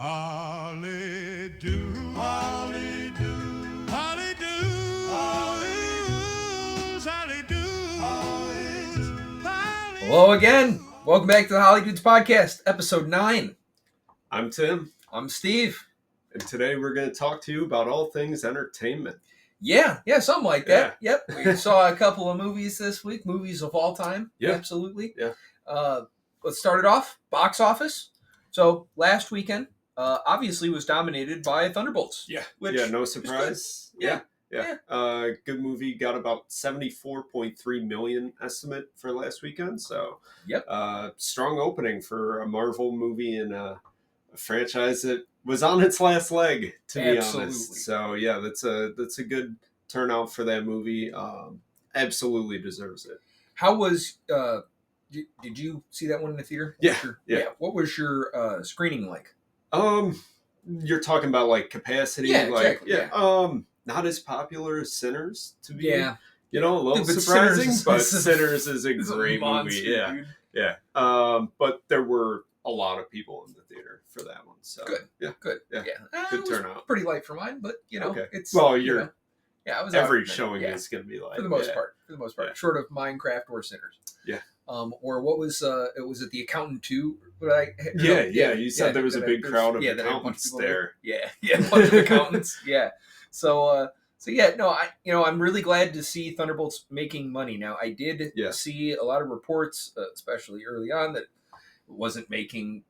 HollyDudes, HollyDudes, HollyDudes, HollyDudes. Hello again. Welcome back to the HollyDudes Podcast, episode 9. I'm Tim. I'm Steve. And today we're going to talk to you about all things entertainment. Yeah, something like that. Yeah. Yep. We saw a couple of movies this week, movies of all time. Yeah. Absolutely. Yeah. Let's start it off. Box office. So last weekend, obviously was dominated by Thunderbolts. Yeah. Which no surprise. Yeah. Good movie. Got about 74.3 million estimate for last weekend. So, Yep. Strong opening for a Marvel movie and a franchise that was on its last leg, to be honest. So, yeah, that's a good turnout for that movie. Absolutely deserves it. How was? Did you see that one in the theater? Yeah. What was your screening like? You're talking about like capacity. Yeah, like, exactly. Yeah. Not as popular as Sinners, to be, Yeah. a little Dude, but surprising, Sinners but Sinners is a great monster, movie. Yeah. dude. Yeah. But there were a lot of people in the theater for that one. So Good. Yeah. Good. Yeah. It Good was turnout. pretty light for mine, but Okay. it's Well, you know, I was every out, showing yeah, is going to be like for the most yeah. part. Yeah. Short of Minecraft or Sinners. Yeah. Or what was it was The Accountant 2? You said there was a big crowd of that had a bunch accountants people there. Yeah, a bunch of accountants. Yeah. So I'm really glad to see Thunderbolts making money. Now, I did see a lot of reports, especially early on, that it wasn't making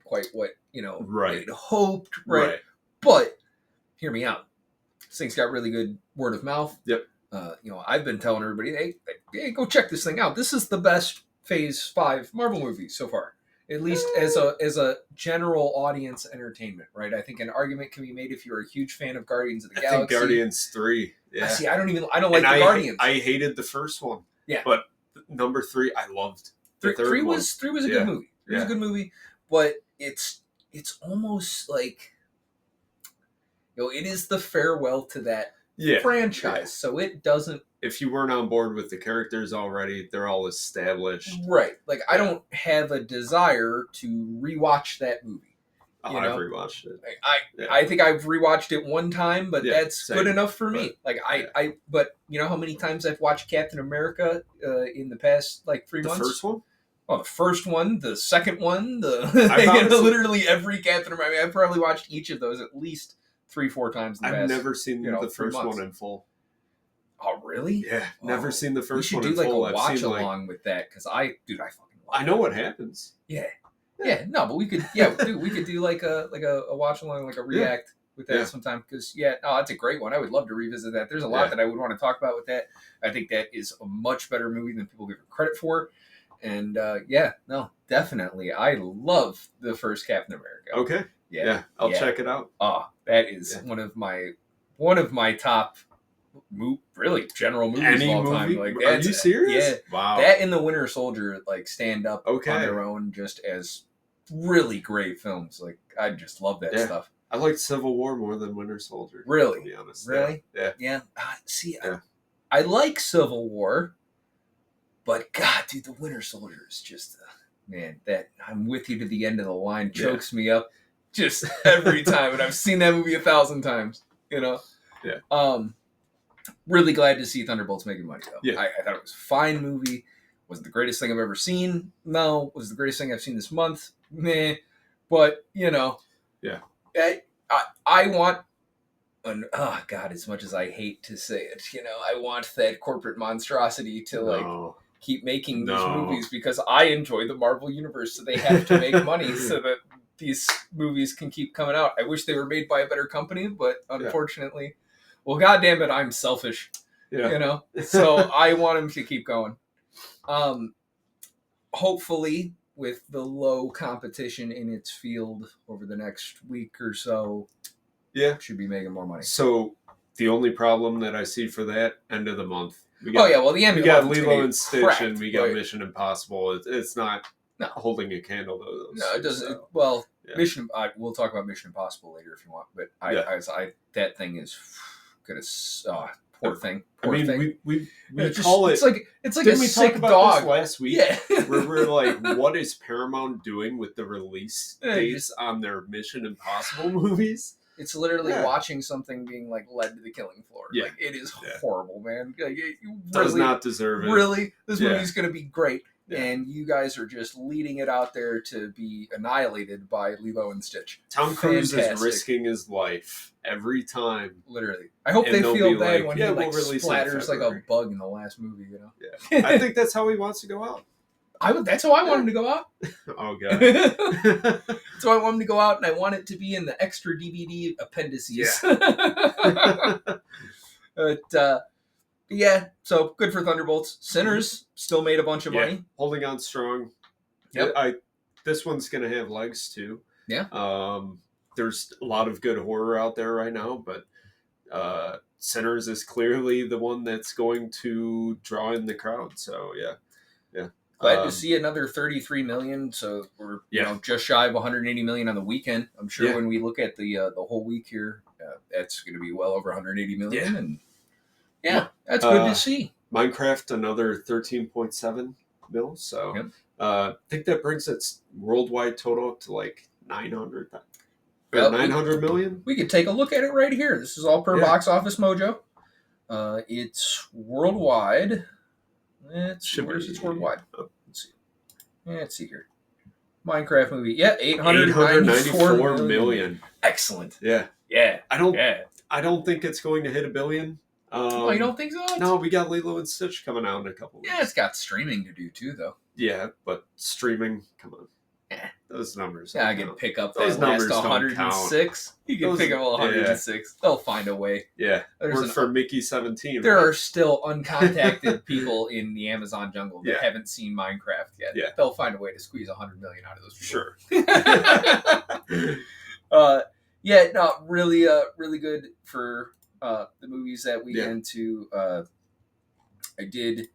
quite what they'd hoped. Right. But hear me out. This thing's got really good word of mouth. Yep. I've been telling everybody, hey, go check this thing out. This is the best Phase 5 Marvel movie so far, at least as a general audience entertainment, right? I think an argument can be made if you're a huge fan of Guardians of the Galaxy. I think Guardians 3. Yeah. See, I don't like the Guardians. I hated the first one. Yeah. But number 3, I loved. The third three one. was a good movie. It was a good movie, but it's almost like it is the farewell to that franchise. Yeah. So it doesn't. If you weren't on board with the characters already, they're all established. Right. Like, I don't have a desire to rewatch that movie. I've rewatched it. I think I've rewatched it one time, but that's good enough for me. But you know how many times I've watched Captain America in the past 3 months? The first one? Oh, the first one, the second one, literally every Captain America. I've probably watched each of those at least 3-4 times in the past. I've never seen the first one in full. Oh, really? Yeah, never seen the first one in full. We should do a watch along with that, because I fucking love it. I know what happens. Yeah, no, but we could, we could do like a watch along, like a react with that sometime, because that's a great one. I would love to revisit that. There's a lot that I would want to talk about with that. I think that is a much better movie than people give it credit for, and definitely, I love the first Captain America. Okay, I'll check it out. Oh, that is one of my top. General movies of all time. Are you serious? Yeah. Wow. That and The Winter Soldier stand up on their own just as really great films. I just love that stuff. I like Civil War more than Winter Soldier. Really? To be honest. Really? Yeah. I like Civil War, but God, dude, The Winter Soldier is just that I'm with you to the end of the line chokes me up just every time, and I've seen that movie 1,000 times. Yeah. Really glad to see Thunderbolts making money, though. Yeah. I thought it was a fine movie. Wasn't the greatest thing I've ever seen. No. Was the greatest thing I've seen this month. Meh. But, I want, as much as I hate to say it, I want that corporate monstrosity to, keep making these movies, because I enjoy the Marvel Universe, so they have to make money so that these movies can keep coming out. I wish they were made by a better company, but unfortunately... Well, goddamn it, I'm selfish, so I want him to keep going. Hopefully, with the low competition in its field over the next week or so, should be making more money. So the only problem that I see for that, end of the month. The end of the month. We got Lilo and Stitch, and we got Mission Impossible. It's not holding a candle to those. No, it doesn't. So. Well, Mission. We'll talk about Mission Impossible later if you want, but that thing is gonna Poor thing. I mean, thing. we call it. It's like didn't a we sick talk about dog this last week? Yeah. Where we're like, what is Paramount doing with the release dates on their Mission Impossible movies? It's literally watching something being like led to the killing floor. Yeah. Like it is horrible, man. Like, Does not deserve it. Really, this movie's going to be great, and you guys are just leading it out there to be annihilated by Lilo and Stitch. Tom Cruise is risking his life every time. Literally, I hope they feel bad when he splatters like a bug in the last movie. You know? Yeah, I think that's how he wants to go out. That's how I want him to go out. Oh god. So I want him to go out, and I want it to be in the extra DVD appendices. But yeah, so good for Thunderbolts. Sinners still made a bunch of money, holding on strong. Yep. This one's gonna have legs too. Yeah. There's a lot of good horror out there right now, but Sinners is clearly the one that's going to draw in the crowd. So yeah. Glad to see another 33 million. So we're just shy of 180 million on the weekend. I'm sure when we look at the whole week here, that's going to be well over 180 million. And that's good to see. Minecraft, another 13.7 mil. So I think that brings its worldwide total up to like 900 million. We could take a look at it right here. This is all per Box Office Mojo. It's worldwide. It's worldwide. Let's see here. Minecraft movie. Yeah, 894 million. Excellent. Yeah. I don't think it's going to hit $1 billion. You don't think so? No, we got Lilo and Stitch coming out in a couple weeks. Yeah, it's got streaming to do too, though. Yeah, but streaming, come on. Those numbers. Yeah, I can pick up that last 106. You can pick up 106. They'll find a way. Yeah. Work for Mickey 17. There are still uncontacted people in the Amazon jungle that haven't seen Minecraft yet. Yeah. They'll find a way to squeeze 100 million out of those people. Sure. Really good for the movies that we into. I did.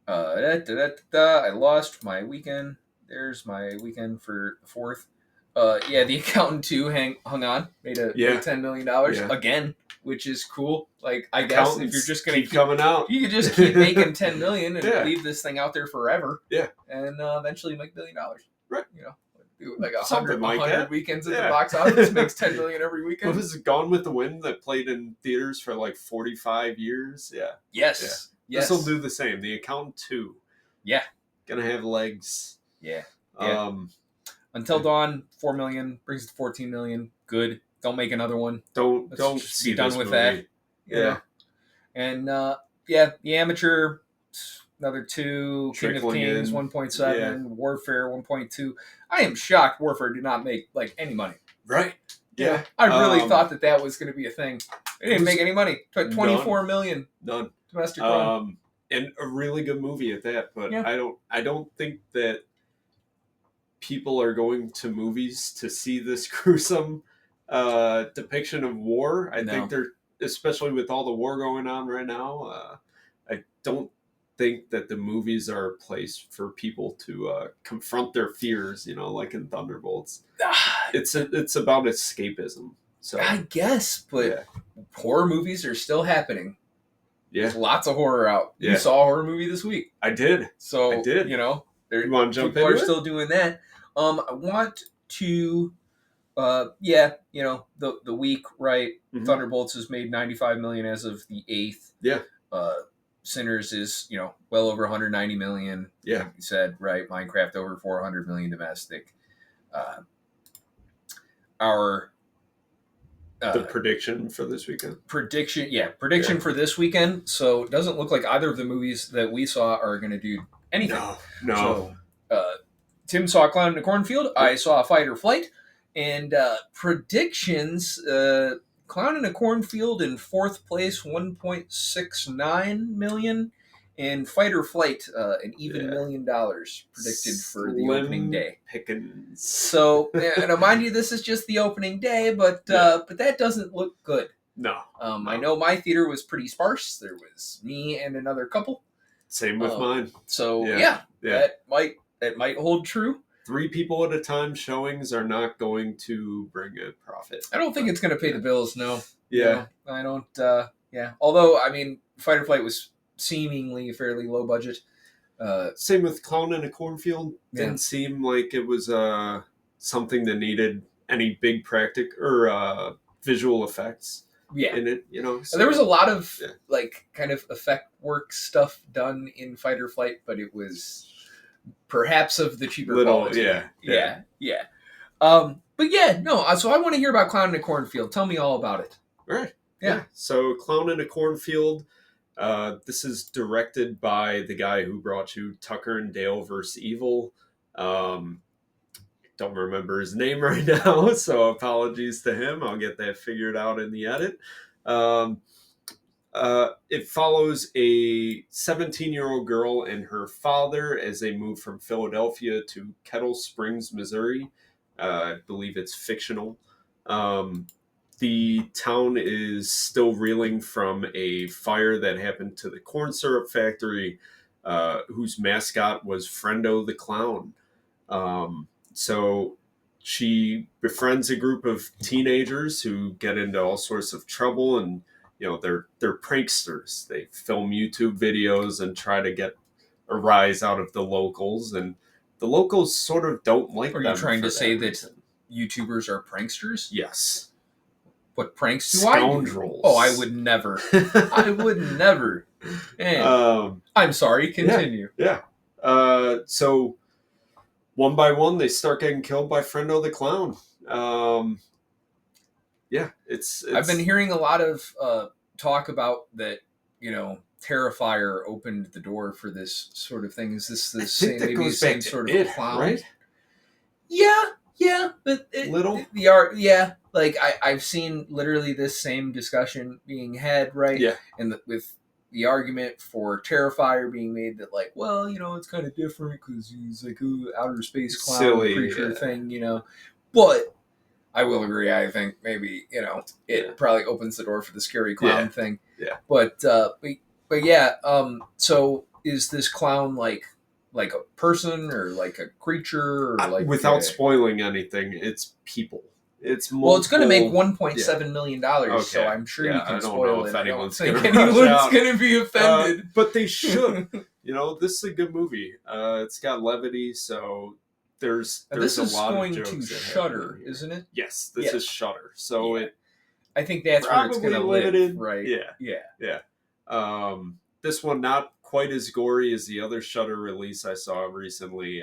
I lost my weekend. There's my weekend for the 4th. The Accountant 2 hung on. Made $10 million again, which is cool. Like, I guess if you're just going to keep coming out, you could just keep making $10 million and leave this thing out there forever. Yeah. And eventually make $1 billion. Right. You know, do like 100 weekends at the Yeah. box office, makes $10 million every weekend. What was it, Gone with the Wind, that played in theaters for like 45 years? Yeah. Yes. This will do the same. The Accountant 2. Yeah. Gonna have legs. Yeah. Until Dawn, 4 million, brings it to 14 million. Good. Don't make another one. Don't be done with that. Yeah. And The Amateur, another 2. Trickling King of Kings, in. 1.7. Yeah. Warfare, 1.2. I am shocked Warfare did not make like any money. Right. Yeah. I really thought that was going to be a thing. It didn't make any money. 24 million. None. Domestic run. And a really good movie at that, but I don't think that people are going to movies to see this gruesome depiction of war. I think they're, especially with all the war going on right now, I don't think that the movies are a place for people to confront their fears, like in Thunderbolts. It's about escapism. So I guess, but horror movies are still happening. Yeah. There's lots of horror out. Yeah. You saw a horror movie this week. I did. So, I did. You want to jump people into are it? still doing that. I want to, the week, right? Mm-hmm. Thunderbolts has made 95 million as of the 8th. Yeah. Sinners is, well over 190 million. Yeah. Like you said, right? Minecraft over 400 million domestic. The prediction for this weekend. Prediction for this weekend. So it doesn't look like either of the movies that we saw are going to do anything. No. So, Tim saw Clown in a Cornfield. I saw Fight or Flight. And predictions, Clown in a Cornfield in 4th place, 1.69 million. And Fight or Flight, an even $1 million predicted for the opening day. Pickens. So, and mind you, this is just the opening day, but that doesn't look good. No. I know my theater was pretty sparse. There was me and another couple. Same with mine. So that might hold true. 3 people at a time showings are not going to bring a profit. I don't think it's going to pay the bills. No. Yeah. No, I don't. Yeah. Although, I mean, Fight or Flight was seemingly fairly low budget. Same with Clown in a Cornfield. Didn't seem like it was something that needed any big visual effects in it, you know. So, there was a lot of like kind of effect work stuff done in Fight or Flight, but it was perhaps of the cheaper quality. Yeah. But yeah, no. So I want to hear about Clown in a Cornfield. Tell me all about it. All right. Yeah. So Clown in a Cornfield. This is directed by the guy who brought you Tucker and Dale vs. Evil. Don't remember his name right now, so apologies to him. I'll get that figured out in the edit. It follows a 17-year-old girl and her father as they move from Philadelphia to Kettle Springs, Missouri. I believe it's fictional. The town is still reeling from a fire that happened to the corn syrup factory, whose mascot was Friendo the Clown. So she befriends a group of teenagers who get into all sorts of trouble, and you know they're pranksters. They film YouTube videos and try to get a rise out of the locals, and the locals sort of don't like them. Are you trying to say that YouTubers are pranksters? Yes. What pranks do Scoundrels. I do? Oh, I would never. I would never. And I'm sorry, continue. Yeah. So one by one, they start getting killed by Friendo the Clown. It's I've been hearing a lot of talk about that, you know, Terrifier opened the door for this sort of thing. Is this the same sort of clown? Right? Yeah, but the art, like I've seen literally this same discussion being had, right? Yeah, and with the argument for Terrifier being made that, like, well, you know, it's kind of different because he's like a outer space clown creature thing, you know. But I will agree. I think maybe, you know, it probably opens the door for the scary clown thing. Yeah, but yeah. So is this clown like a person or like a creature, or like without spoiling anything, it's people. It's multiple, well, it's going to make $1.7 million, so I'm sure you can spoil it. I don't think anyone's going to be offended. But they should. You know, this is a good movie. It's got levity, so there's a lot of jokes. This is going to Shudder, isn't it? Yes, this is Shudder. So I think that's where it's going to live, right? Yeah. This one not quite as gory as the other Shudder release I saw recently,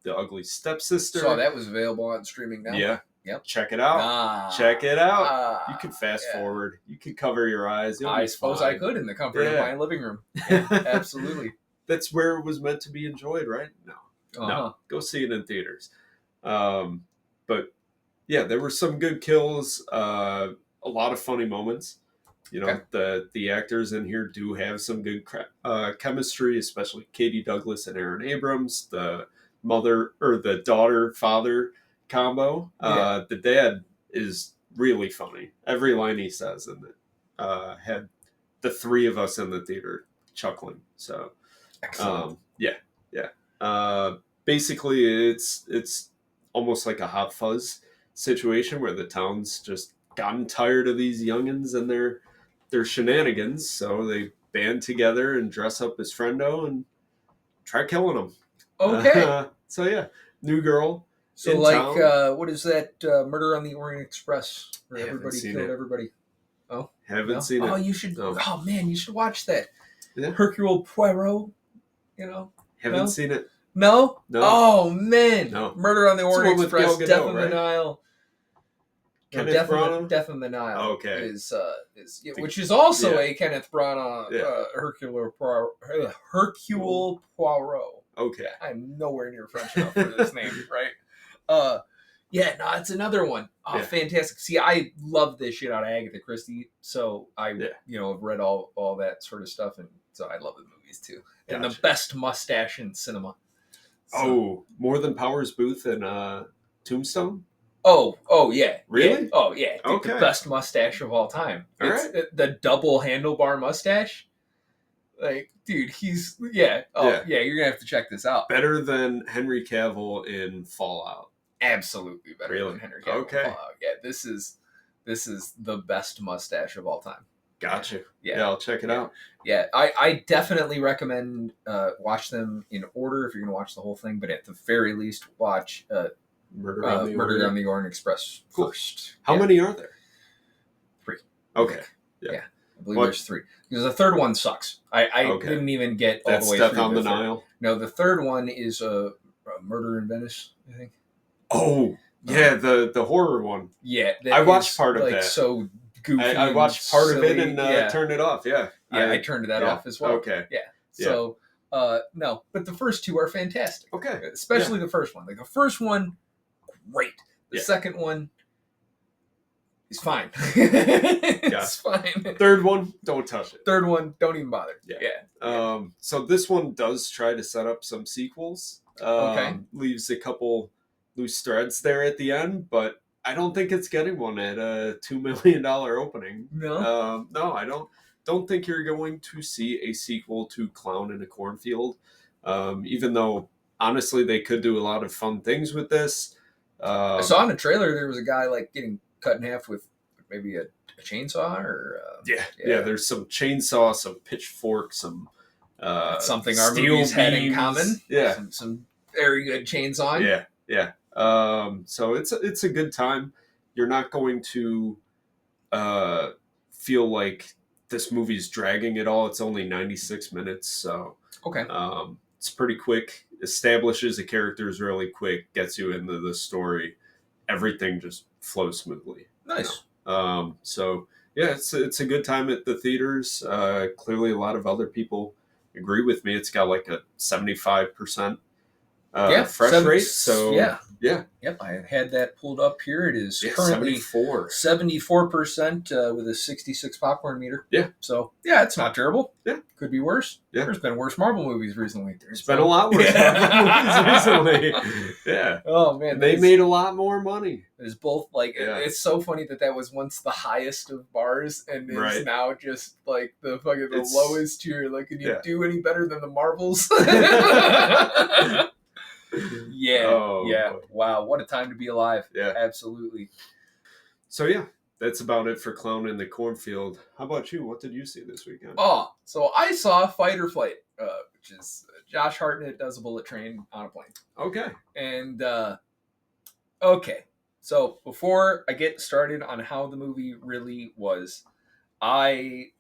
The Ugly Stepsister. So that was available on streaming now. Yeah. Yep. Check it out. Check it out. You can fast forward. You can cover your eyes. I suppose I could in the comfort of my living room. Yeah, absolutely. That's where it was meant to be enjoyed, right? No. Go see it in theaters. But yeah, there were some good kills. A lot of funny moments. You know, the actors in here do have some good chemistry, especially Katie Douglas and Aaron Abrams. The mother or the daughter-father combo. The dad is really funny. Every line he says in it had the three of us in the theater chuckling. So excellent. Basically it's almost like a Hot Fuzz situation where the town's just gotten tired of these youngins and their shenanigans, so they band together and dress up as Friendo and try killing them. Okay. So yeah, new girl. So like, what is that? Murder on the Orient Express, where everybody killed everybody. Oh, haven't seen it. Oh, you should. No. Oh man, you should watch that. Yeah. Hercule Poirot. You know. Haven't seen it. No. Oh man. No. Murder on the Orient Express. Gadot, Death on the Nile. Death on the Nile. Okay. Is which is also a Kenneth Branagh Hercule Poirot. Okay. I'm nowhere near French enough for this name, right? It's another one. Oh, fantastic. See, I love this shit out of Agatha Christie, so I have read all that sort of stuff, and so I love the movies too. Gotcha. And the best mustache in cinema. So. more than Powers Booth and Tombstone? Oh yeah. Really? Yeah. Oh yeah. Okay. The best mustache of all time. It's the double handlebar mustache. Like, dude, he's you're gonna have to check this out. Better than Henry Cavill in Fallout. Absolutely better than Henry Cavill in Fallout. Yeah, this is the best mustache of all time. Gotcha. Yeah, I'll check it out. Yeah, I definitely recommend watch them in order if you're going to watch the whole thing, but at the very least, watch Murder on the Orient Express first. How many are there? 3. Okay. Yeah. I believe there's 3. Because the third one sucks. I didn't even get all the way through. Death on the Nile? No, the third one is Murder in Venice, I think. Oh, yeah, the horror one. Yeah. I watched part of that. So goofy. I watched part silly. of it and turned it off, yeah. Yeah, I turned that off as well. Okay. Yeah. So, no, but the first 2 are fantastic. Okay. Especially the first one. Like, the first one, great. The second one is fine. It's fine. Third one, don't touch it. Third one, don't even bother. Yeah. So this one does try to set up some sequels. Leaves a couple loose threads there at the end, but I don't think it's getting one at a $2 million opening. No. No, I don't think you're going to see a sequel to Clown in a Cornfield. Even though honestly they could do a lot of fun things with this. I saw in the trailer there was a guy like getting cut in half with maybe a chainsaw or there's some chainsaw, some pitchfork, some something our movies had in common. Some very good chainsawing. So it's a good time. You're not going to feel like this movie's dragging at all. It's only 96 minutes, so it's pretty quick. Establishes the characters really quick, gets you into the story. Everything just flows smoothly. Nice. So yeah, it's a good time at the theaters. Clearly, a lot of other people agree with me. It's got like a 75% fresh rate. So yeah. Yep, I had that pulled up here. It is currently 74% with a 66 popcorn meter. Yeah. So yeah, it's not terrible. Yeah. Could be worse. Yeah. There's been worse Marvel movies recently. There's been a lot worse Marvel movies recently. Yeah. Oh man, they made a lot more money. It's both it's so funny that was once the highest of bars and is now just like the lowest tier. Like, can you do any better than the Marvels? Wow, what a time to be alive. Yeah, absolutely. So yeah, that's about it for Clown in the Cornfield. How about you? What did you see this weekend? So I saw Fight or Flight, which is Josh Hartnett does a bullet train on a plane. Okay. And so before I get started on how the movie really was, going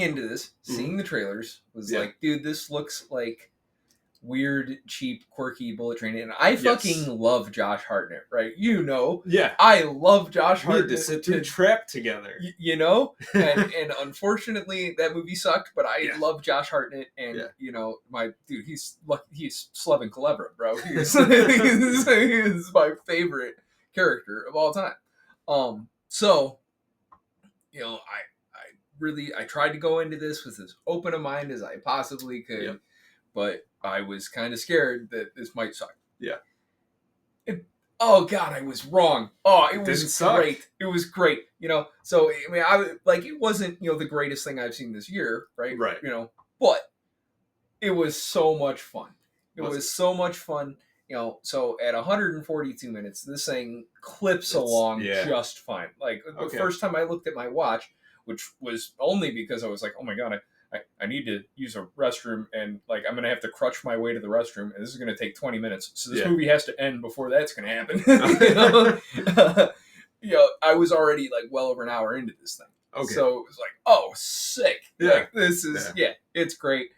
into this, seeing the trailers, was like, dude, this looks like weird, cheap, quirky bullet train, and I fucking love Josh Hartnett, right? I love Josh Hartnett. We had to sit through Trap together, and unfortunately that movie sucked. But I love Josh Hartnett, and my dude, he's Slevin Culebra, bro. He's my favorite character of all time. So I tried to go into this with as open a mind as I possibly could, but I was kind of scared that this might suck. Yeah. Oh God, I was wrong. Oh, it was great. It was great. So I mean, it wasn't the greatest thing I've seen this year, right? Right. But it was so much fun. It was so much fun. So at 142 minutes, this thing clips along just fine. Like the first time I looked at my watch, which was only because I was like, oh my God, I need to use a restroom, and like I'm gonna have to crutch my way to the restroom, and this is gonna take 20 minutes. So this movie has to end before that's gonna happen. I was already like well over an hour into this thing. Okay. So it was like, oh, sick. Yeah. Like, this is it's great.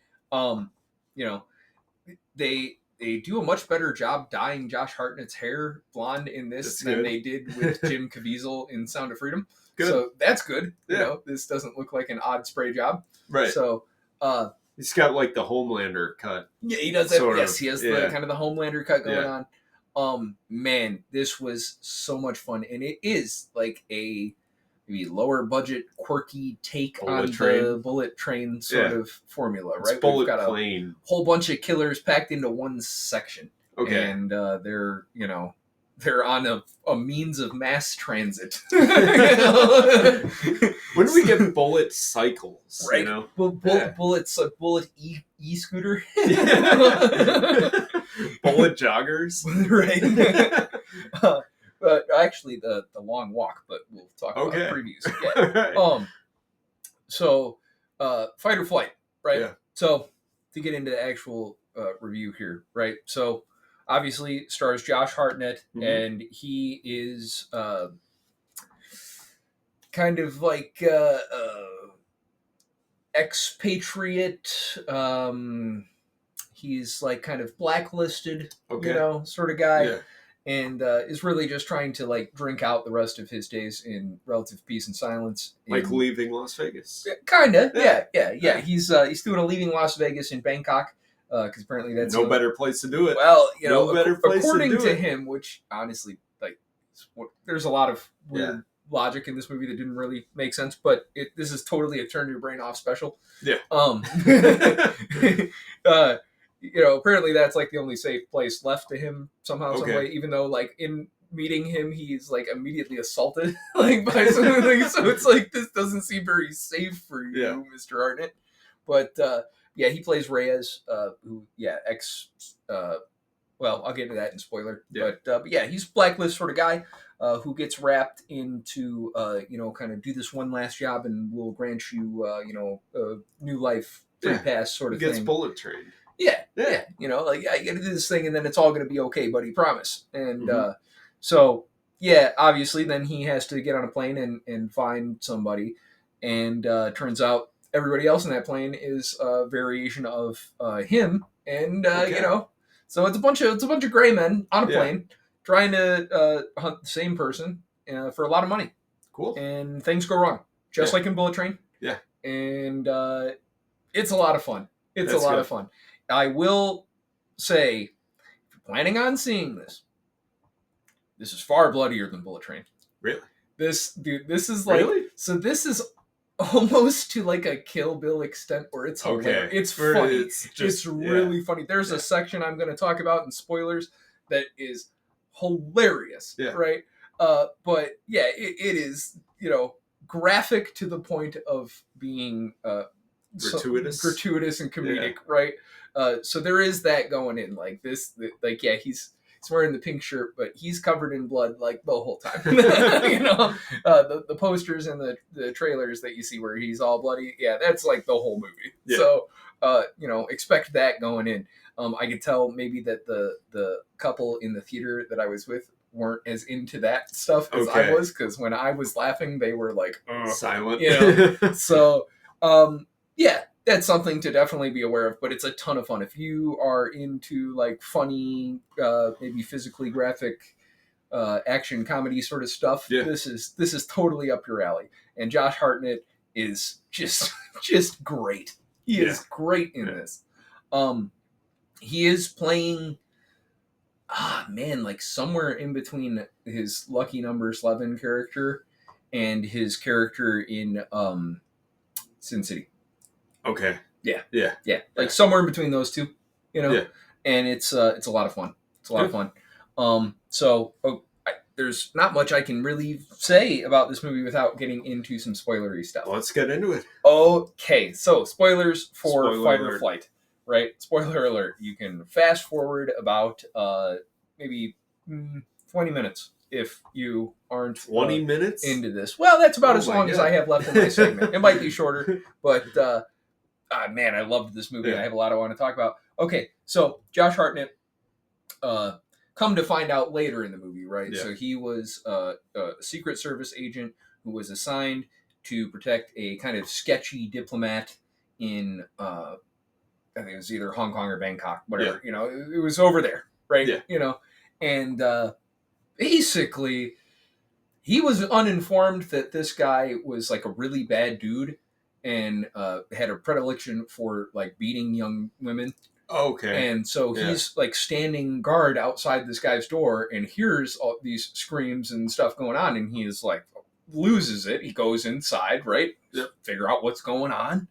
They do a much better job dyeing Josh Hartnett's hair blonde in this than they did with Jim Caviezel in Sound of Freedom. Good. So that's good. This doesn't look like an odd spray job. Right. So he's got like the Homelander cut. Yeah, he does that. Yes, he has the kind of the Homelander cut going on. Man, this was so much fun, and it is like a maybe lower budget, quirky take on the bullet train sort of formula, right? It's bullet plane. A whole bunch of killers packed into one section. Okay. And they're on a means of mass transit. When do we get bullet cycles? Right. Bullets, a bullet e-scooter. Bullet joggers. Right. Actually, the long walk, but we'll talk about previews. Yeah. So, fight or flight, right? Yeah. So, to get into the actual review here, right? So, obviously, stars Josh Hartnett, and he is kind of like expatriate. He's like kind of blacklisted, sort of guy. Yeah. And is really just trying to like drink out the rest of his days in relative peace and silence. Like leaving Las Vegas. Kinda, yeah. He's doing a leaving Las Vegas in Bangkok because apparently that's no better place to do it. Well, according to him, which honestly, like, there's a lot of weird logic in this movie that didn't really make sense. But this is totally a turn your brain off special. Yeah. Apparently that's like the only safe place left to him somehow, some way, even though like in meeting him, he's like immediately assaulted like by something. So it's like, this doesn't seem very safe for you, Mr. Hartnett. But he plays Reyes, who, well, I'll get into that in spoiler. Yeah. But he's a blacklist sort of guy who gets wrapped into, kind of do this one last job and will grant you, a new life, free pass sort of thing. Gets bullet trained. Yeah. I got to do this thing and then it's all going to be okay, buddy, promise. And obviously then he has to get on a plane and find somebody. And turns out everybody else in that plane is a variation of him. And, so it's a bunch of gray men on a plane trying to hunt the same person for a lot of money. Cool. And things go wrong, just like in Bullet Train. Yeah. And it's a lot of fun. It's a lot of fun. I will say, if you're planning on seeing this is far bloodier than Bullet Train. Really? This is like... Really? So this is almost to like a Kill Bill extent where it's hilarious. It's funny. It's really funny. There's a section I'm going to talk about in spoilers that is hilarious, right? But yeah, it is, graphic to the point of being gratuitous and comedic, right? So there is that going in, like this, like, he's wearing the pink shirt, but he's covered in blood like the whole time. The posters and the trailers that you see where he's all bloody, that's like the whole movie. Yeah. So, expect that going in. I could tell maybe that the couple in the theater that I was with weren't as into that stuff as I was, because when I was laughing, they were like silent. So, that's something to definitely be aware of, but it's a ton of fun. If you are into like funny, maybe physically graphic, action comedy sort of stuff, this is totally up your alley. And Josh Hartnett is just great. He is great in this. He is playing, like somewhere in between his Lucky Number 11 character and his character in Sin City. Okay. Yeah. Like somewhere in between those two, and it's a lot of fun. It's a lot of fun. There's not much I can really say about this movie without getting into some spoilery stuff. Let's get into it. Okay, so spoilers for Fight or Flight, right? Spoiler alert. You can fast forward about maybe 20 minutes if you aren't 20 minutes into this. Well, that's about as long as I have left in my segment. It might be shorter, but man, I loved this movie. I have a lot I want to talk about. Okay, so Josh Hartnett, come to find out later in the movie, right? Yeah. So he was a Secret Service agent who was assigned to protect a kind of sketchy diplomat in, I think it was either Hong Kong or Bangkok, whatever. It was over there, right? Yeah. And basically, he was uninformed that this guy was like a really bad dude and had a predilection for like beating young women. Okay. And so he's like standing guard outside this guy's door and hears all these screams and stuff going on, and he is like loses it. He goes inside, right? Yep. Figure out what's going on.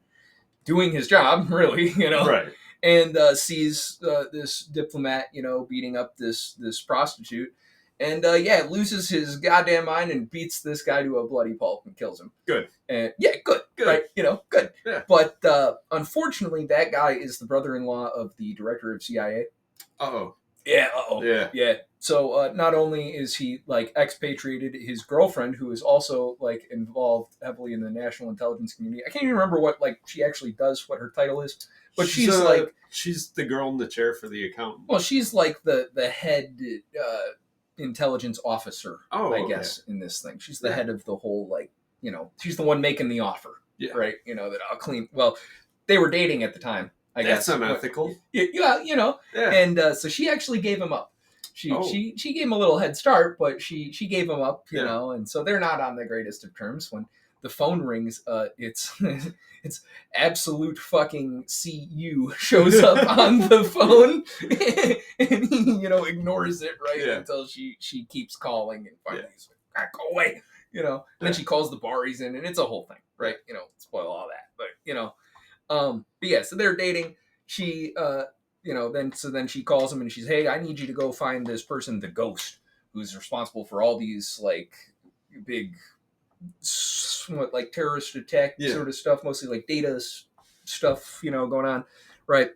Doing his job, really, Right. And sees this diplomat, beating up this prostitute. And loses his goddamn mind and beats this guy to a bloody pulp and kills him. Good. And good. Right? Good. Yeah. But unfortunately, that guy is the brother-in-law of the director of CIA. Uh-oh. Yeah. Yeah. So not only is he like expatriated, his girlfriend, who is also like involved heavily in the national intelligence community. I can't even remember what like she actually does, what her title is, but she's like she's the girl in the chair for the accountant. Well, she's like the head intelligence officer, I guess, in this thing. She's the head of the whole like she's the one making the offer, right? That I'll clean. Well, they were dating at the time. I guess that's unethical. Yeah, and so she actually gave him up. She gave him a little head start, but she gave him up, you know, and so they're not on the greatest of terms. When the phone rings, it's it's absolute fucking CU shows up on the phone, and he ignores it until she keeps calling, and finally he's like, go away, and then she calls the bar he's in, and it's a whole thing, right? Spoil all that, but but yeah, so they're dating. She then she calls him and she's, hey, I need you to go find this person, the Ghost, who's responsible for all these like big, like terrorist attack sort of stuff, mostly like data stuff, going on, right?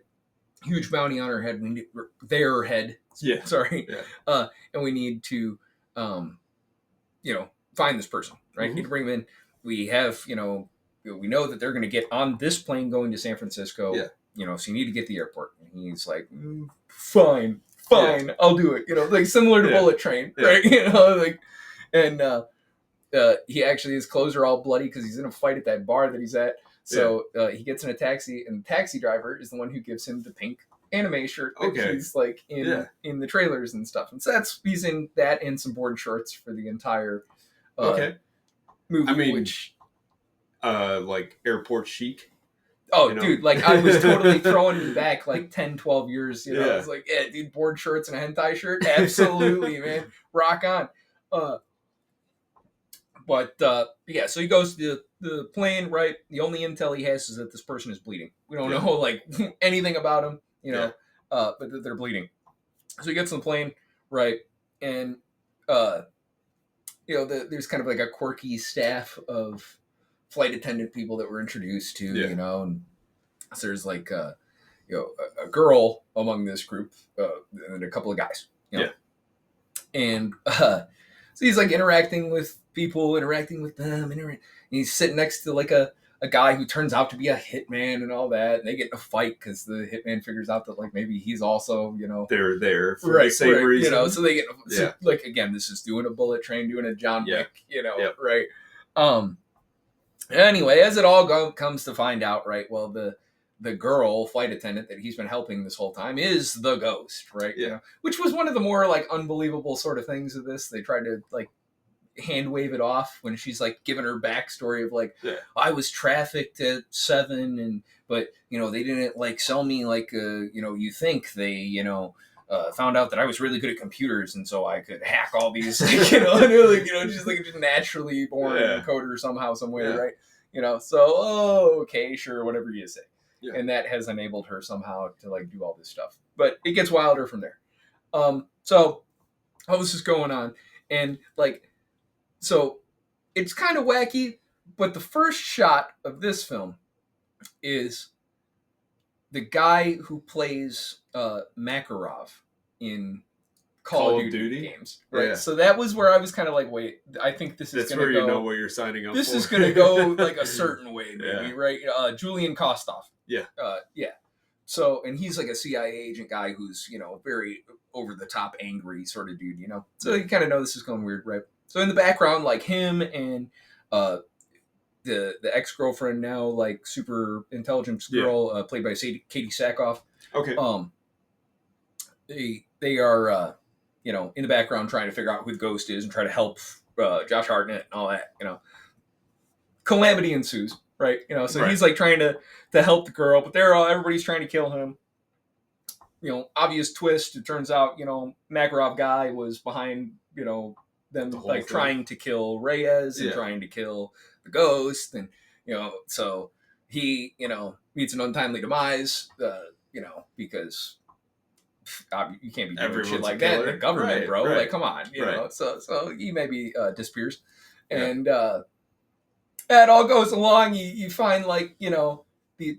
Huge bounty on her head. We need their head. Yeah. Sorry. Yeah. And we need to, find this person, right? Mm-hmm. Need to bring them in. We have, we know that they're going to get on this plane going to San Francisco. Yeah. So you need to get the airport. And he's like, fine, I'll do it. Like similar to Bullet Train, right? And he actually, his clothes are all bloody because he's in a fight at that bar that he's at. So he gets in a taxi, and the taxi driver is the one who gives him the pink anime shirt that he's like in the trailers and stuff. And so he's in that and some board shorts for the entire movie. I mean, like airport chic. Oh, dude, like I was totally throwing me back like 10, 12 years. I was like, yeah, dude, board shorts and a hentai shirt. Absolutely, man. Rock on. But so he goes to the plane, right? The only intel he has is that this person is bleeding. We don't know like anything about him, but they're bleeding. So he gets on the plane, right? And, there's kind of like a quirky staff of flight attendant people that we're introduced to, and so there's like a girl among this group, and a couple of guys, and so he's like interacting with people, interacting with them, and he's sitting next to like a guy who turns out to be a hitman and all that, and they get in a fight because the hitman figures out that like maybe he's also they're there for the same reason, so they get so, like again, this is doing a Bullet Train, doing a John Wick, right? Anyway, as it all comes to find out, right? Well, the girl flight attendant that he's been helping this whole time is the Ghost, right? Yeah. Which was one of the more like unbelievable sort of things of this. They tried to like hand wave it off when she's like giving her backstory of like, I was trafficked at 7 but they didn't like sell me like you think they found out that I was really good at computers and so I could hack all these she's like just naturally born coder somehow, some way, right? So okay, sure, whatever you say. Yeah. And that has enabled her somehow to like do all this stuff. But it gets wilder from there. So all this is going on, and like, so it's kind of wacky, but the first shot of this film is the guy who plays Makarov in Call of Duty games, right? Yeah. So that was where I was kind of like, wait, I think this is going to go... That's where you know what you're signing up for. This is going to go like a certain way, maybe, right? Julian Kostov. Yeah. So, and he's like a CIA agent guy who's, very over-the-top angry sort of dude, So you kind of know this is going weird, right? So in the background, like him and the ex-girlfriend, now like super intelligence girl, played by Katie Sackhoff. Okay. They are... in the background trying to figure out who the Ghost is and try to help Josh Hartnett and all that, Calamity ensues, right? So he's like trying to help the girl, but everybody's trying to kill him. Obvious twist. It turns out, Makarov guy was behind, them like trying to kill Reyes and trying to kill the Ghost. And, so he, meets an untimely demise, because... you can't be doing shit like that in the government, bro. Right. Like, come on, you know. So he maybe disappears, and that all goes along. You find like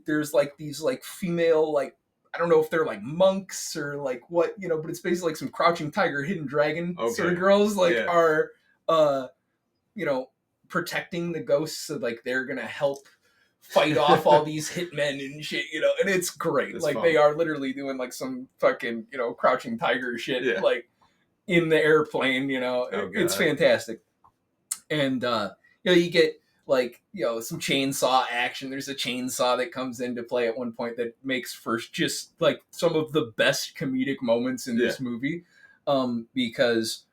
there's like these like female like I don't know if they're like monks or like what, but it's basically like some Crouching Tiger, Hidden Dragon sort of girls are, protecting the ghosts. So like they're going to help fight off all these hitmen and shit, and it's great. It's like fun. They are literally doing like some fucking, Crouching Tiger shit, like in the airplane, it's fantastic. And, you get like, some chainsaw action. There's a chainsaw that comes into play at one point that makes for just like some of the best comedic moments in this movie. Because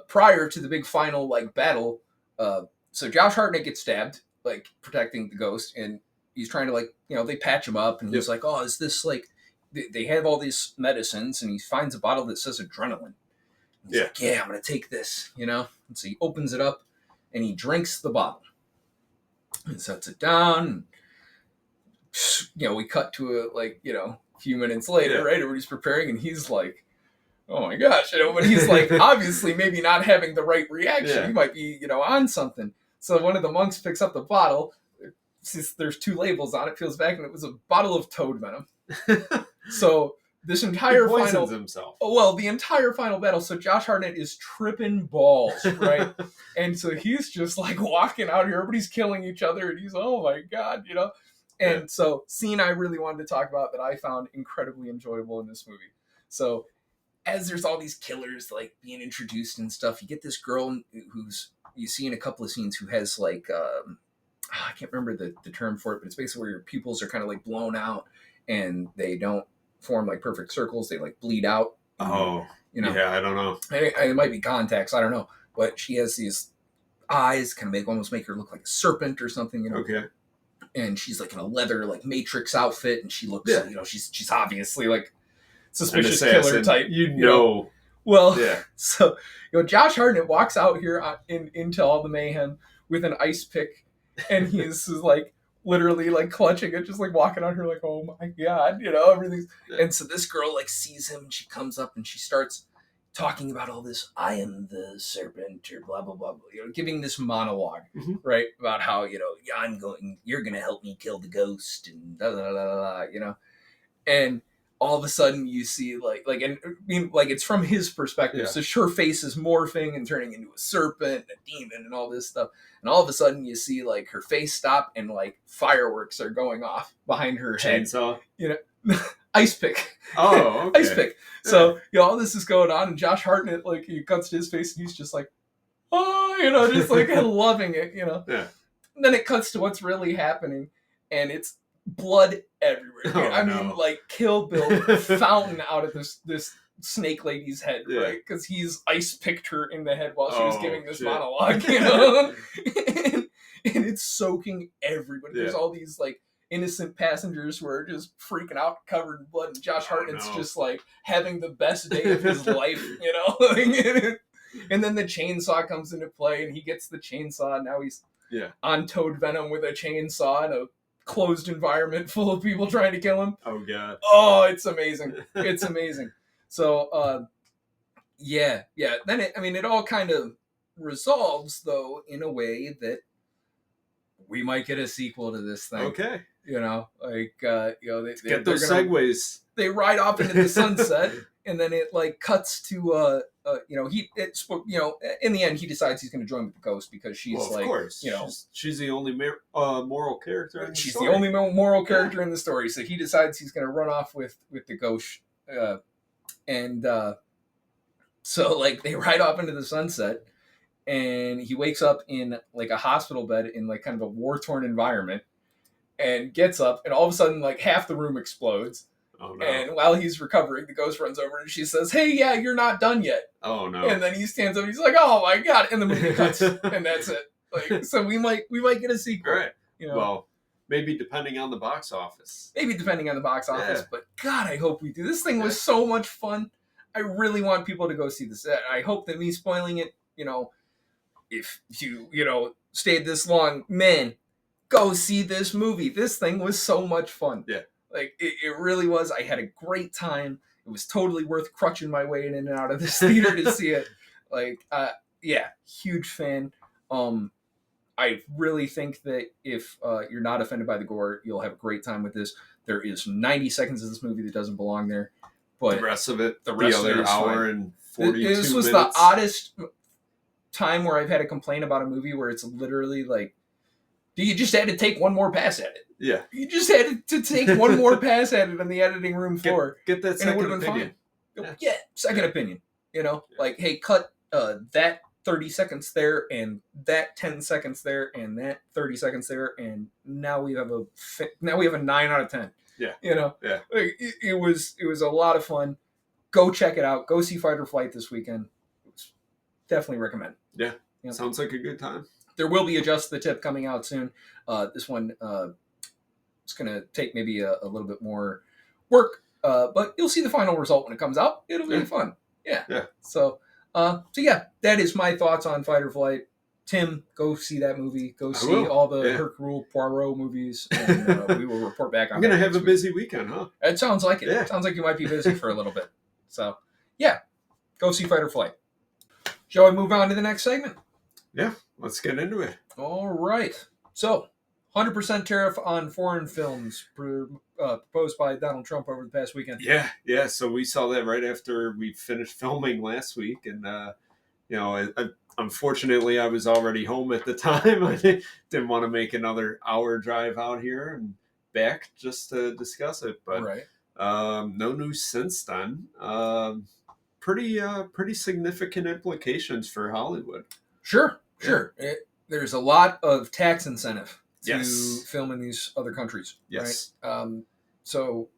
prior to the big final like battle, so Josh Hartnett gets stabbed, like protecting the ghost, and he's trying to like, they patch him up, and he's like, oh, is this like, they have all these medicines, and he finds a bottle that says adrenaline. He's like, yeah, I'm going to take this, and so he opens it up and he drinks the bottle and sets it down. And, we cut to a few minutes later, right? Everybody's preparing, and he's like, oh my gosh, but he's like, obviously maybe not having the right reaction. He might be, on something. So one of the monks picks up the bottle. There's 2 labels on it, peels back, and it was a bottle of toad venom. So this entire final himself. Well, the entire final battle. So Josh Hartnett is tripping balls, right? And so he's just like walking out here. Everybody's killing each other, and he's, oh my god, And so, scene I really wanted to talk about that I found incredibly enjoyable in this movie. So, as there's all these killers like being introduced and stuff, you get this girl who's you see in a couple of scenes who has like I can't remember the term for it, but it's basically where your pupils are kind of like blown out and they don't form like perfect circles. They like bleed out. Oh, yeah, I don't know. It might be contacts. I don't know. But she has these eyes kind of almost make her look like a serpent or something, Okay. And she's like in a leather like Matrix outfit, and she looks, she's obviously like suspicious killer type. Well, so Josh Hartnett walks out here into all the mayhem with an ice pick, and he's like literally like clutching it, just like walking out here like, oh my god, everything's. And so this girl like sees him, and she comes up and she starts talking about all this. I am the serpent, or blah blah blah, giving this monologue, right, about how you're gonna help me kill the ghost, and blah blah blah blah, and all of a sudden you see and I mean, like it's from his perspective, so her face is morphing and turning into a serpent, a demon, and all this stuff, and all of a sudden you see like her face stop and like fireworks are going off behind her chainsaw head. Ice pick. Oh, okay. Ice pick. So all this is going on, and Josh Hartnett like he cuts to his face and he's just like, oh, just like loving it, And then it cuts to what's really happening, and it's blood everywhere. I mean, like Kill Bill fountain out of this snake lady's head, right? Because he's ice picked her in the head while she was giving this monologue, and it's soaking everybody. There's all these like innocent passengers who are just freaking out, covered in blood, and Josh Hartnett's just like having the best day of his life, And then the chainsaw comes into play, and he gets the chainsaw. And now he's on toad venom with a chainsaw and a closed environment full of people trying to kill him. Oh god. Oh, it's amazing. It's amazing. So then it all kind of resolves though in a way that we might get a sequel to this thing. Okay. They get those segues. They ride off into the sunset, and then it like cuts to in the end he decides he's going to join with the ghost because she's of course. She's the only moral character in the story. She's the only moral character in the story, so he decides he's going to run off with the ghost, so like they ride off into the sunset, and he wakes up in like a hospital bed in like kind of a war-torn environment, and gets up, and all of a sudden like half the room explodes. Oh, no. And while he's recovering, the ghost runs over and she says, hey, you're not done yet. Oh no. And then he stands up and he's like, oh my god, and the movie cuts, and that's it. Like, so we might get a sequel. All right. Well, maybe depending on the box office. But god, I hope we do. This thing was so much fun. I really want people to go see this. I hope that me spoiling it, if you stayed this long, man, go see this movie. This thing was so much fun. Yeah. Like, it really was. I had a great time. It was totally worth crutching my way in and out of this theater to see it. Like, huge fan. I really think that if you're not offended by the gore, you'll have a great time with this. There is 90 seconds of this movie that doesn't belong there. But the rest of it, the other hour and 42 minutes. This was the oddest time where I've had to complain about a movie where it's literally like, you just had to take one more pass at it. Yeah. You just had to take one more pass at it on the editing room floor. Get that second opinion. Yeah, second opinion. Like, hey, cut that 30 seconds there and that 10 seconds there and that 30 seconds there, and now we have a 9 out of 10. Yeah. Yeah. Like, it was a lot of fun. Go check it out. Go see Fight or Flight this weekend. Definitely recommend. Yeah. Sounds like a good time. There will be a Just the Tip coming out soon. This one it's going to take maybe a little bit more work, but you'll see the final result when it comes out. It'll be fun. Yeah. So yeah, that is my thoughts on Fight or Flight. Tim, go see that movie. Go see all the Hercule Poirot movies, and we will report back on. I'm gonna have a busy weekend, huh? It sounds like it. Yeah. It sounds like you might be busy for a little bit. So yeah, go see Fight or Flight. Shall we move on to the next segment? Yeah, let's get into it. All right. So, 100% tariff on foreign films proposed by Donald Trump over the past weekend. Yeah. So we saw that right after we finished filming last week, and unfortunately, I was already home at the time. I didn't want to make another hour drive out here and back just to discuss it. But no news since then. Pretty significant implications for Hollywood. Sure. There's a lot of tax incentive to film in these other countries. Yes. Right? So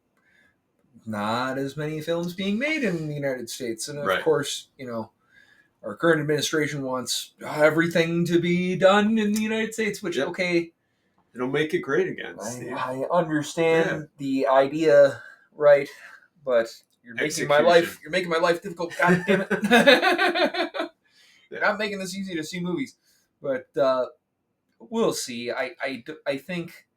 not as many films being made in the United States. And of course, our current administration wants everything to be done in the United States, which, okay. It'll make it great again. I understand the idea, right? But you're making my life difficult. God damn it. You're not making this easy to see movies. But we'll see. I think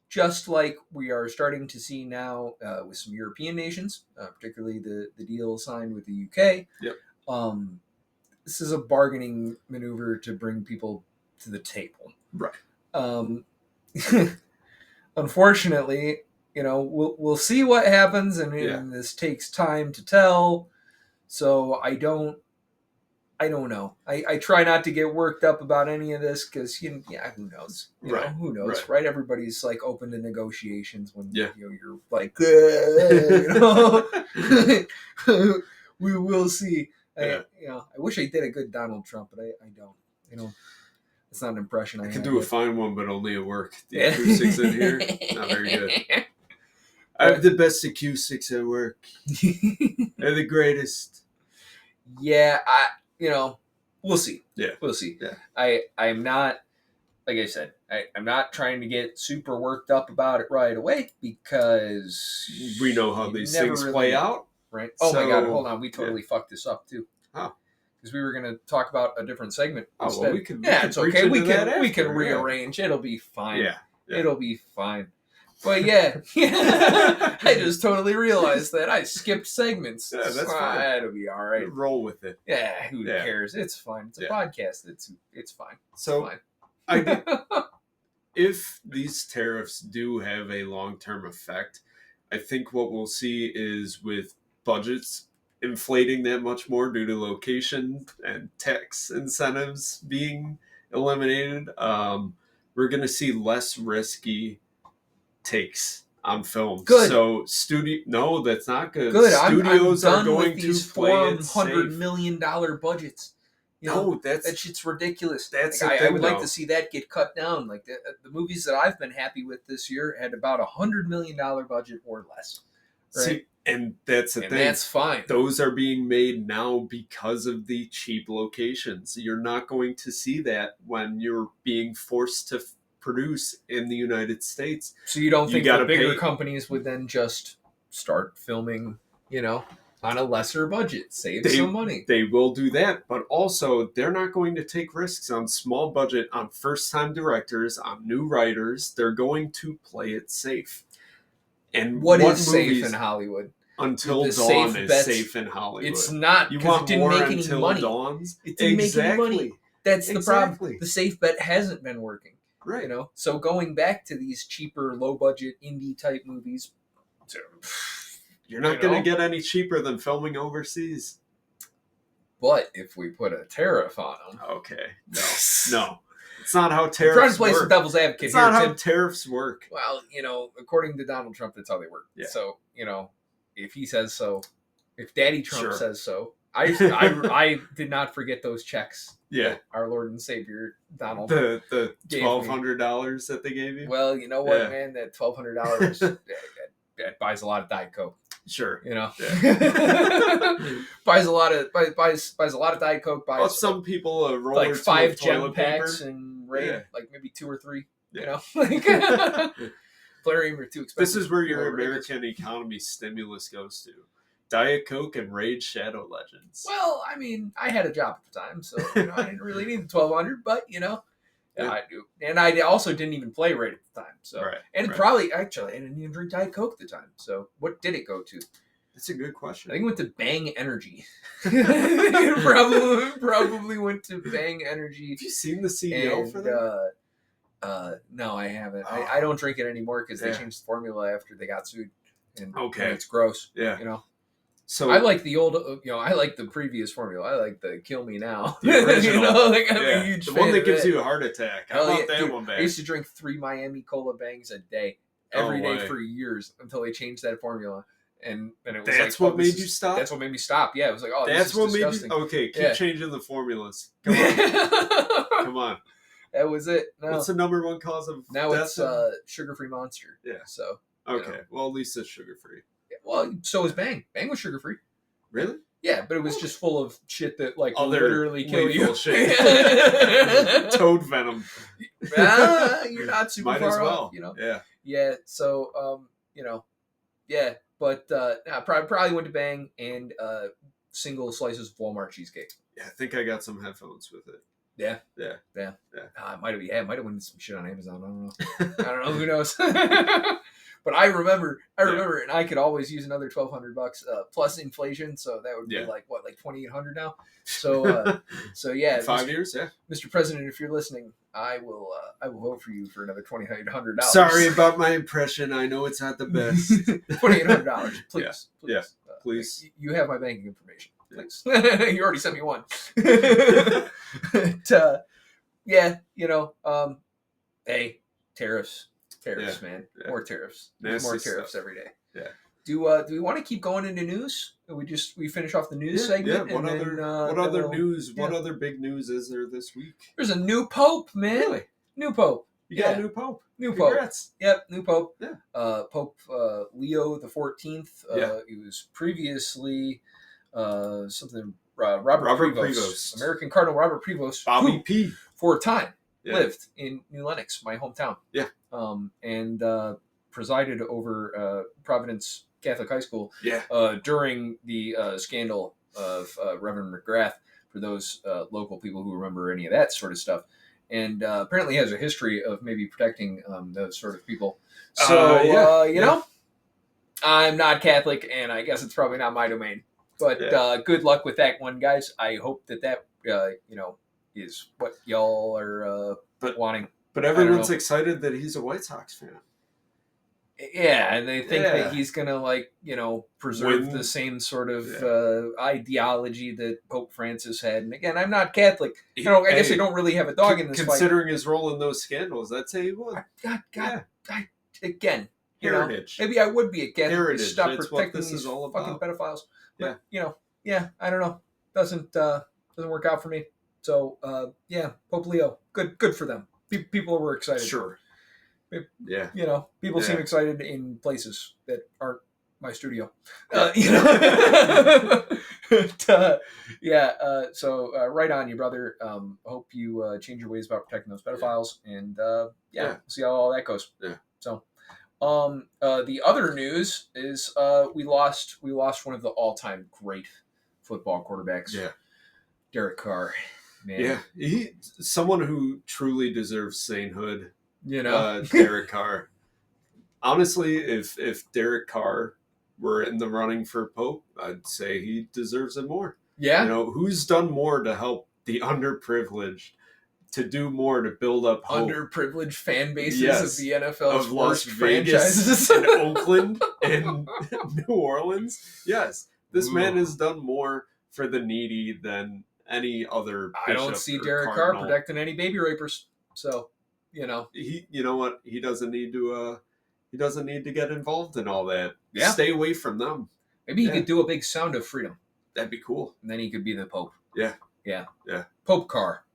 just like we are starting to see now with some European nations, particularly the deal signed with the UK, this is a bargaining maneuver to bring people to the table. Right. Unfortunately, we'll see what happens, and this takes time to tell. So I don't know. I try not to get worked up about any of this because who knows? Who knows, right? Everybody's like open to negotiations when you're like, we will see. I wish I did a good Donald Trump, but I don't. It's not an impression I can do a fine one, but only at work. The acoustics in here, not very good. I have the best acoustics at work. They're the greatest. Yeah, we'll see. Yeah, we'll see. Yeah. I'm not, like I said, I'm not trying to get super worked up about it right away because we know how these things play out. Right. Oh my God! Hold on, we totally fucked this up too. Oh. Because we were going to talk about a different segment. Oh, well, we can it's okay. We can rearrange. It'll be fine. Yeah. It'll be fine. But I just totally realized that I skipped segments. Yeah, that's fine. It'll be all right. Roll with it. Yeah, who cares? It's fine. It's a podcast. It's fine. So, fine. If these tariffs do have a long-term effect, I think what we'll see is with budgets inflating that much more due to location and tax incentives being eliminated, we're going to see less risky takes on films. Good. So no, that's not good. Good. Studios I'm done are going with these to play it $400 safe. million budgets. That shit's ridiculous. That's I would like to see that get cut down. Like the movies that I've been happy with this year had about $100 million budget or less. Right? See, and that's the thing. That's fine. Those are being made now because of the cheap locations. You're not going to see that when you're being forced to produce in the United States. So you don't think the bigger companies would then just start filming, on a lesser budget, save some money? They will do that, but also they're not going to take risks on small budget, on first-time directors, on new writers. They're going to play it safe. And what is safe in Hollywood? Until Dawn is safe in Hollywood. It's not. You want it didn't more make any until money. Dawns? It didn't make any money. That's the problem. The safe bet hasn't been working. Right. So going back to these cheaper, low budget indie type movies, You're not going to get any cheaper than filming overseas. But if we put a tariff on them, okay, no, it's not how tariffs trying to play some devil's advocate it's here. Not how tariffs work. Well, according to Donald Trump, that's how they work. Yeah. So if he says so, if Daddy Trump says so, I did not forget those checks. Yeah, our Lord and Savior Donald. The $1,200 that they gave you. Well, you know what, man? That $1,200 that buys a lot of Diet Coke. Sure. Buys a lot of Diet Coke. Buys some people a roll like 5 gem packs and Raid, like maybe 2 or 3. Yeah. Plarium are too expensive. This is where your American economy stimulus goes to. Diet Coke and Raid Shadow Legends. Well, I mean, I had a job at the time, so I didn't really need the $1,200, but I do, and I also didn't even play Raid at the time. So, probably actually I didn't even drink Diet Coke at the time. So, what did it go to? That's a good question. I think it went to Bang Energy. it probably went to Bang Energy. Have you seen the CEO for that? No, I haven't. I don't drink it anymore because they changed the formula after they got sued. And it's gross. Yeah. So I like the old, I like the previous formula. I like the Kill Me Now. The original. I'm a huge fan. The one that gives you a heart attack. I want that one back. I used to drink 3 Miami Cola Bangs a day, every day for years until they changed that formula. And it was that's what made you stop? That's what made me stop. Yeah, it was like, that's what disgusting. Made you. Okay, keep changing the formulas. Come on. Come on. That was it. No. What's the number 1 cause of now? It's sugar-free Monster. Yeah. So okay, well at least it's sugar-free. Well, so is Bang. Bang was sugar-free. Really? Yeah, but it was just full of shit that will other literally kill you. Shit. Toad venom. You're not super Might far as well. off, Yeah. Yeah. So yeah, but probably went to Bang and single slices of Walmart cheesecake. Yeah, I think I got some headphones with it. Yeah. It might have won some shit on Amazon. I don't know. Who knows? But I remember, and I could always use another $1,200 plus inflation, so that would be like $2,800 now. So, yeah, 5 years, yeah. Mr. President, if you're listening, I will vote for you for another $2,800. Sorry about my impression. I know it's not the best. $2,800, please. Yeah. Please. You have my banking information, please. You already sent me one. Hey, tariffs. Man. Yeah. More tariffs. There's more tariffs every day. Yeah. Do we want to keep going into news? We finish off the news segment. Yeah. What other news? What other big news is there this week? There's a new pope, man. Really? New pope. You got a new pope. New Congrats. pope. Yep, new pope. Yeah. Pope Leo the 14th. He was previously something. Robert Prevost. American Cardinal Robert Prevost. Bobby P. For a time lived in New Lenox, my hometown. Yeah. And presided over Providence Catholic High School during the scandal of Reverend McGrath, for those local people who remember any of that sort of stuff. And apparently has a history of maybe protecting those sort of people. So, I'm not Catholic, and I guess it's probably not my domain. But good luck with that one, guys. I hope that is what y'all are wanting. But everyone's excited that he's a White Sox fan. Yeah, and they think that he's going to, preserve the same sort of ideology that Pope Francis had. And again, I'm not Catholic. I guess I don't really have a dog in this considering fight. His role in those scandals, I'd say he would. Again, heritage. Maybe I would be a Catholic. Heritage. Stop That's protecting this these is all fucking about. pedophiles. But, I don't know. Doesn't work out for me. So, Pope Leo, good for them. People were excited. Sure. People seem excited in places that aren't my studio. So right on you, brother. Hope you change your ways about protecting those pedophiles, and we'll see how all that goes. Yeah. So, the other news is we lost one of the all-time great football quarterbacks. Yeah. Derek Carr. Man. Yeah, someone who truly deserves sainthood. Derek Carr. Honestly, if Derek Carr were in the running for Pope, I'd say he deserves it more. Yeah. Who's done more to help the underprivileged to do more to build up hope. Underprivileged fan bases Yes, of the NFL's of Las worst Vegas franchises. and Oakland and New Orleans. Yes, this man has done more for the needy than any other I don't bishop see or Derek Carr cardinal. protecting any baby rapers. So, you know. You know what? He doesn't need to get involved in all that. Yeah. Stay away from them. Maybe he could do a big sound of freedom. That'd be cool. And then he could be the Pope. Yeah. Yeah. Yeah. Pope Carr.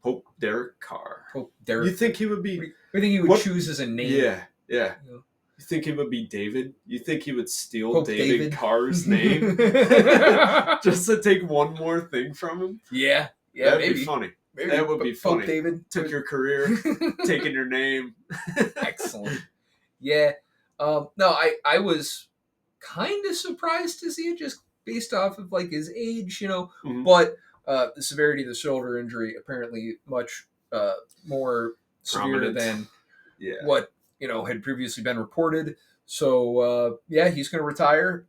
Pope Derek Carr. Pope Derek. You think he would be... What do you think he would choose as a name? Yeah. You know? You think he would be David? You think he would steal Pope David Carr's name? Just to take one more thing from him? Yeah. Yeah, That'd maybe. be funny. Maybe. That would be funny. Pope David. Took your career, taking your name. Excellent. Yeah. No, I was kind of surprised to see it just based off of like his age, you know, Mhm. but the severity of the shoulder injury apparently much more severe Prominent. than Yeah. what, you know, had previously been reported. So, yeah, he's going to retire.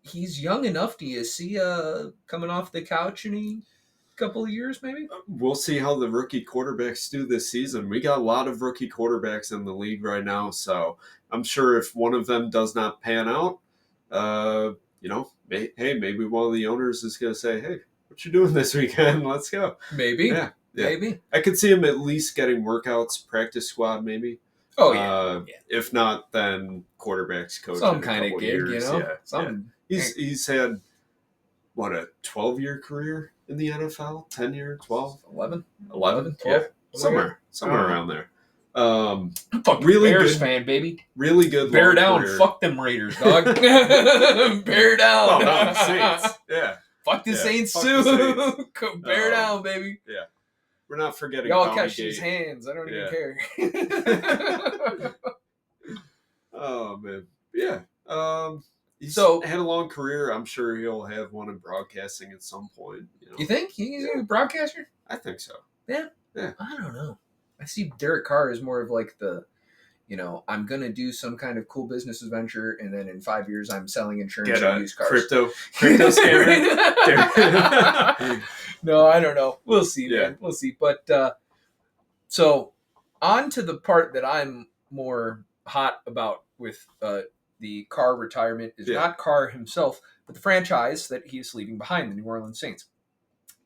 He's young enough. Do you see coming off the couch in a couple of years, maybe? We'll see how the rookie quarterbacks do this season. We got a lot of rookie quarterbacks in the league right now, so I'm sure if one of them does not pan out, you know, maybe one of the owners is going to say, hey, what you doing this weekend? Let's go. Maybe. Yeah. Maybe. I could see him at least getting workouts, practice squad, maybe. Oh, yeah. If not, then quarterbacks coach. Some kind of gig, years. you know? Yeah. He's had, what, a 12-year career in the NFL? 10-year? 12? 11? 11? 12? Yeah. Somewhere around there. Fucking really Bears good, fan, baby. Really good. Bear down. Career. Fuck them Raiders, dog. Bear down. Oh, no, the Saints. Yeah. Fuck the Saints, fuck too. the Saints. Bear down, baby. Yeah. We're not forgetting Y'all Bounty catch Gate. these hands. I don't even care. Oh, man. Yeah. He's had a long career. I'm sure he'll have one in broadcasting at some point. You think? He's a broadcaster? I think so. Yeah? Yeah. I don't know. I see Derek Carr as more of like the, you know, I'm going to do some kind of cool business adventure, and then in 5 years I'm selling insurance and used cars. Crypto scammer. No, I don't know. We'll see, Yeah. man. We'll see. But, so, on to the part that I'm more hot about with the Carr retirement is not Carr himself, but the franchise that he is leaving behind, the New Orleans Saints.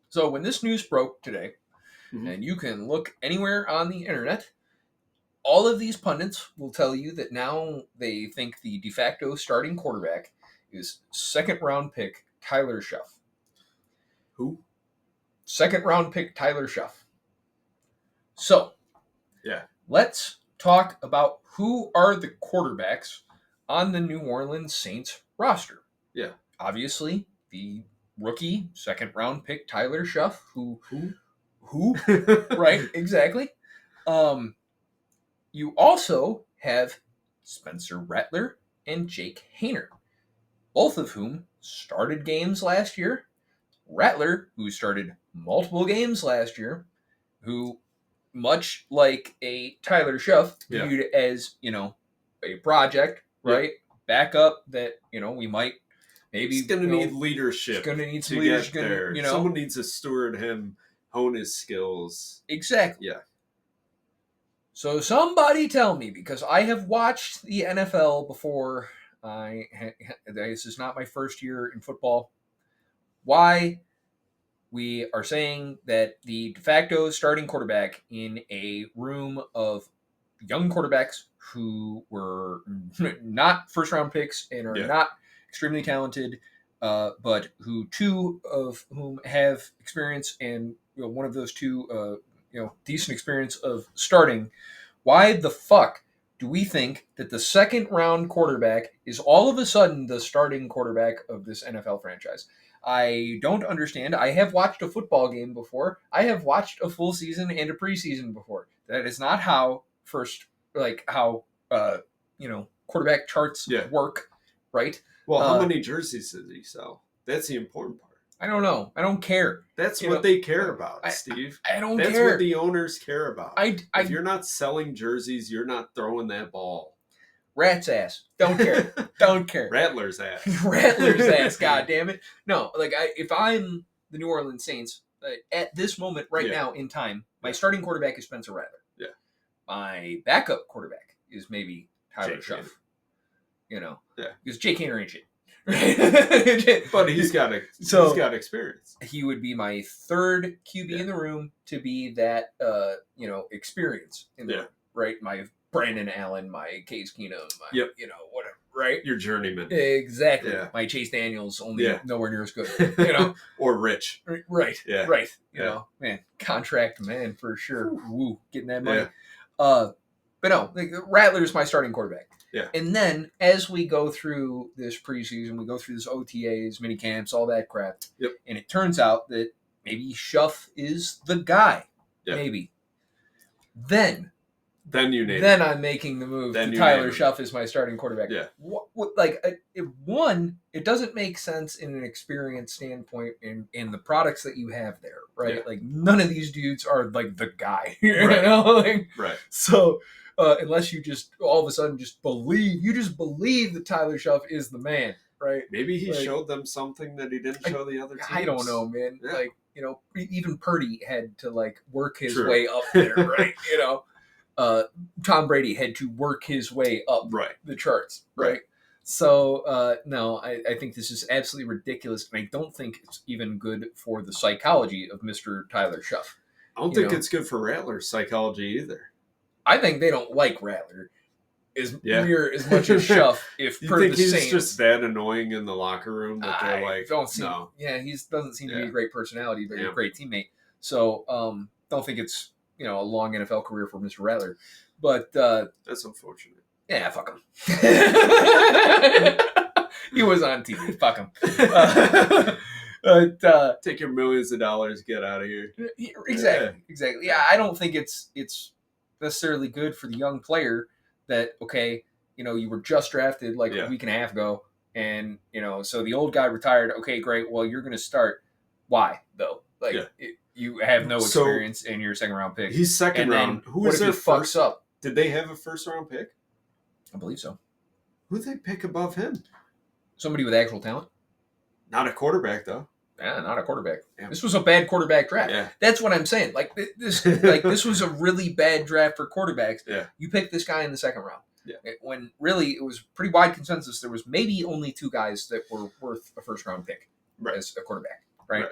So when this news broke today, and you can look anywhere on the internet, all of these pundits will tell you that now they think the de facto starting quarterback is second-round pick Tyler Shuff. Who? Second-round pick Tyler Shuff. So, yeah, let's talk about who are the quarterbacks on the New Orleans Saints roster. Yeah. Obviously, the rookie second-round pick Tyler Shuff, who? Right, exactly. You also have Spencer Rattler and Jake Haener, both of whom started games last year. Rattler, who started multiple games last year, who, much like a Tyler Shuff, viewed as, you know, a project, right? Backup that, you know, we might maybe... He's going to need leadership. He's going to need some to leadership. get there. You know, someone needs to steward him, hone his skills. Exactly. Yeah. So somebody tell me, because I have watched the NFL before. This is not my first year in football. Why we are saying that the de facto starting quarterback in a room of young quarterbacks who were not first-round picks and are not extremely talented, but who two of whom have experience, and you know, one of those two, decent experience of starting. Why the fuck do we think that the second-round quarterback is all of a sudden the starting quarterback of this NFL franchise? I don't understand. I have watched a football game before. I have watched a full season and a preseason before. That is not how quarterback charts work, right? Well, how many jerseys did he sell? That's the important part. I don't know. I don't care. That's what they care about, Steve. I don't care. That's what the owners care about. If you're not selling jerseys, you're not throwing that ball. Rat's ass. Don't care. Don't care. Rattler's ass. Rattler's ass. God damn it. No, like if I'm the New Orleans Saints, At this moment, right now in time, my starting quarterback is Spencer Rattler. Yeah. My backup quarterback is maybe Tyler Jake Schuff. You know, Yeah. Because Jake Hainer ain't shit. But he's got experience. He would be my third QB in the room to be that experience in the room, right? My Brandon Allen, my Case Keenum, my whatever, right? Your journeyman. Exactly. Yeah. My Chase Daniels, only nowhere near as good. Or Rich. Right. Yeah. Right. You know, man, contract man for sure. Woo, getting that money. Yeah. But no, Rattler's my starting quarterback. Yeah. And then as we go through this preseason, we go through this OTAs, mini camps, all that crap. Yep. And it turns out that maybe Schuff is the guy. Yep. Maybe. Then I'm making the move to Tyler Schuff as my starting quarterback. Yeah. It doesn't make sense in an experience standpoint in the products that you have there, right? Yeah. Like none of these dudes are like the guy, Right. Right. So unless you just all of a sudden just believe that Tyler Schuff is the man, right? Maybe he showed them something that he didn't show the other teams. I don't know, man. Yeah. Even Purdy had to work his way up there, right? Tom Brady had to work his way up the charts, right? So, no, I think this is absolutely ridiculous, and I don't think it's even good for the psychology of Mr. Tyler Schuff. I don't think it's good for Rattler's psychology either. I think they don't like Rattler as much as Schuff. If you per think the he's Saints, just that annoying in the locker room that they're like, no. Yeah, he doesn't seem to be a great personality, but a great teammate. So, don't think it's a long NFL career for Mr. Rattler. But that's unfortunate. Yeah, fuck him. He was on TV. Fuck him. Take your millions of dollars, get out of here. Exactly. Yeah, I don't think it's necessarily good for the young player that you were just drafted a week and a half ago, and so the old guy retired. Okay, great. Well, you're going to start. Why though? You have no experience, and you're a second round pick. He's second round. Who is their first up? Did they have a first round pick? I believe so. Who'd they pick above him? Somebody with actual talent. Not a quarterback, though. Yeah, not a quarterback. Yeah. This was a bad quarterback draft. Yeah. That's what I'm saying. This was a really bad draft for quarterbacks. Yeah. You picked this guy in the second round. Yeah. When really it was pretty wide consensus. There was maybe only two guys that were worth a first round pick as a quarterback. Right.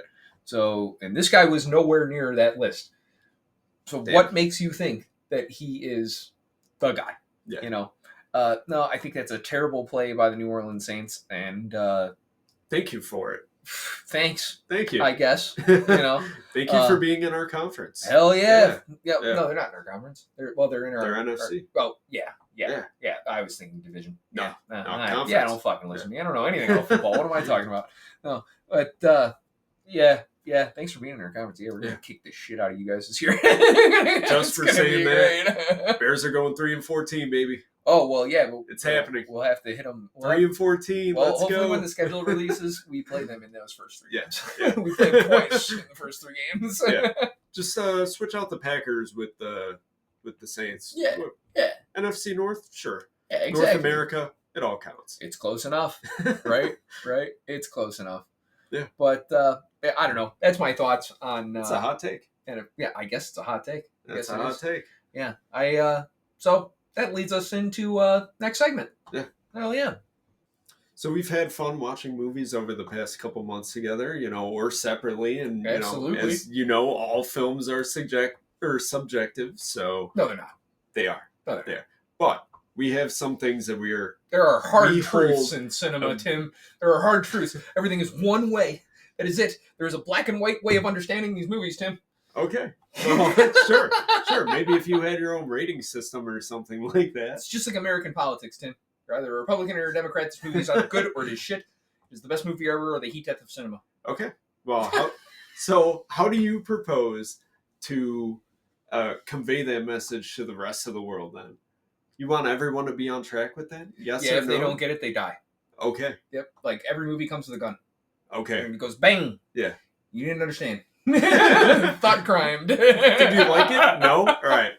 So, and this guy was nowhere near that list. So what makes you think that he is the guy? Yeah. No, I think that's a terrible play by the New Orleans Saints, and thank you for it. Thanks. Thank you. I guess. Thank you for being in our conference. Hell yeah. No, they're not in our conference. They're in our. They're NFC. Yeah. I was thinking division. No, conference. Yeah, don't fucking listen to me. I don't know anything about football. What am I talking about? No, but yeah. Thanks for being in our conference. Yeah, we're gonna kick the shit out of you guys this year. Just for saying that. Bears are going 3-14, baby. Oh well, yeah, it's happening. We'll have to hit them 3-14. Well, let's hopefully go. when the schedule releases, we play them in those first 3 games. Yeah. We played twice in the first 3 games. Just switch out the Packers with the Saints. Yeah. NFC North, sure. Yeah, exactly. North America, it all counts. It's close enough, right? It's close enough. Yeah. But I don't know. That's my thoughts on. It's a hot take. And I guess it's a hot take. That's a hot take. Yeah. So that leads us into next segment. Yeah. Hell yeah. So we've had fun watching movies over the past couple months together, or separately, and absolutely. As all films are subjective. So no, they're not. They are. No, they are. But we have some things that we are. There are hard truths in cinema, Tim. There are hard truths. Everything is one way. That is it. There is a black and white way of understanding these movies, Tim. Okay. Well, sure. Maybe if you had your own rating system or something like that. It's just like American politics, Tim. You're either a Republican or a Democrat. This movie is either good or it is shit. It's the best movie ever or the heat death of cinema. Okay. Well, how do you propose to convey that message to the rest of the world then? You want everyone to be on track with that? Yes or no? Yeah, if they don't get it, they die. Okay. Yep. Like every movie comes with a gun. Okay. And it goes bang. Yeah. You didn't understand. Thought crimed. Did you like it? No? All right.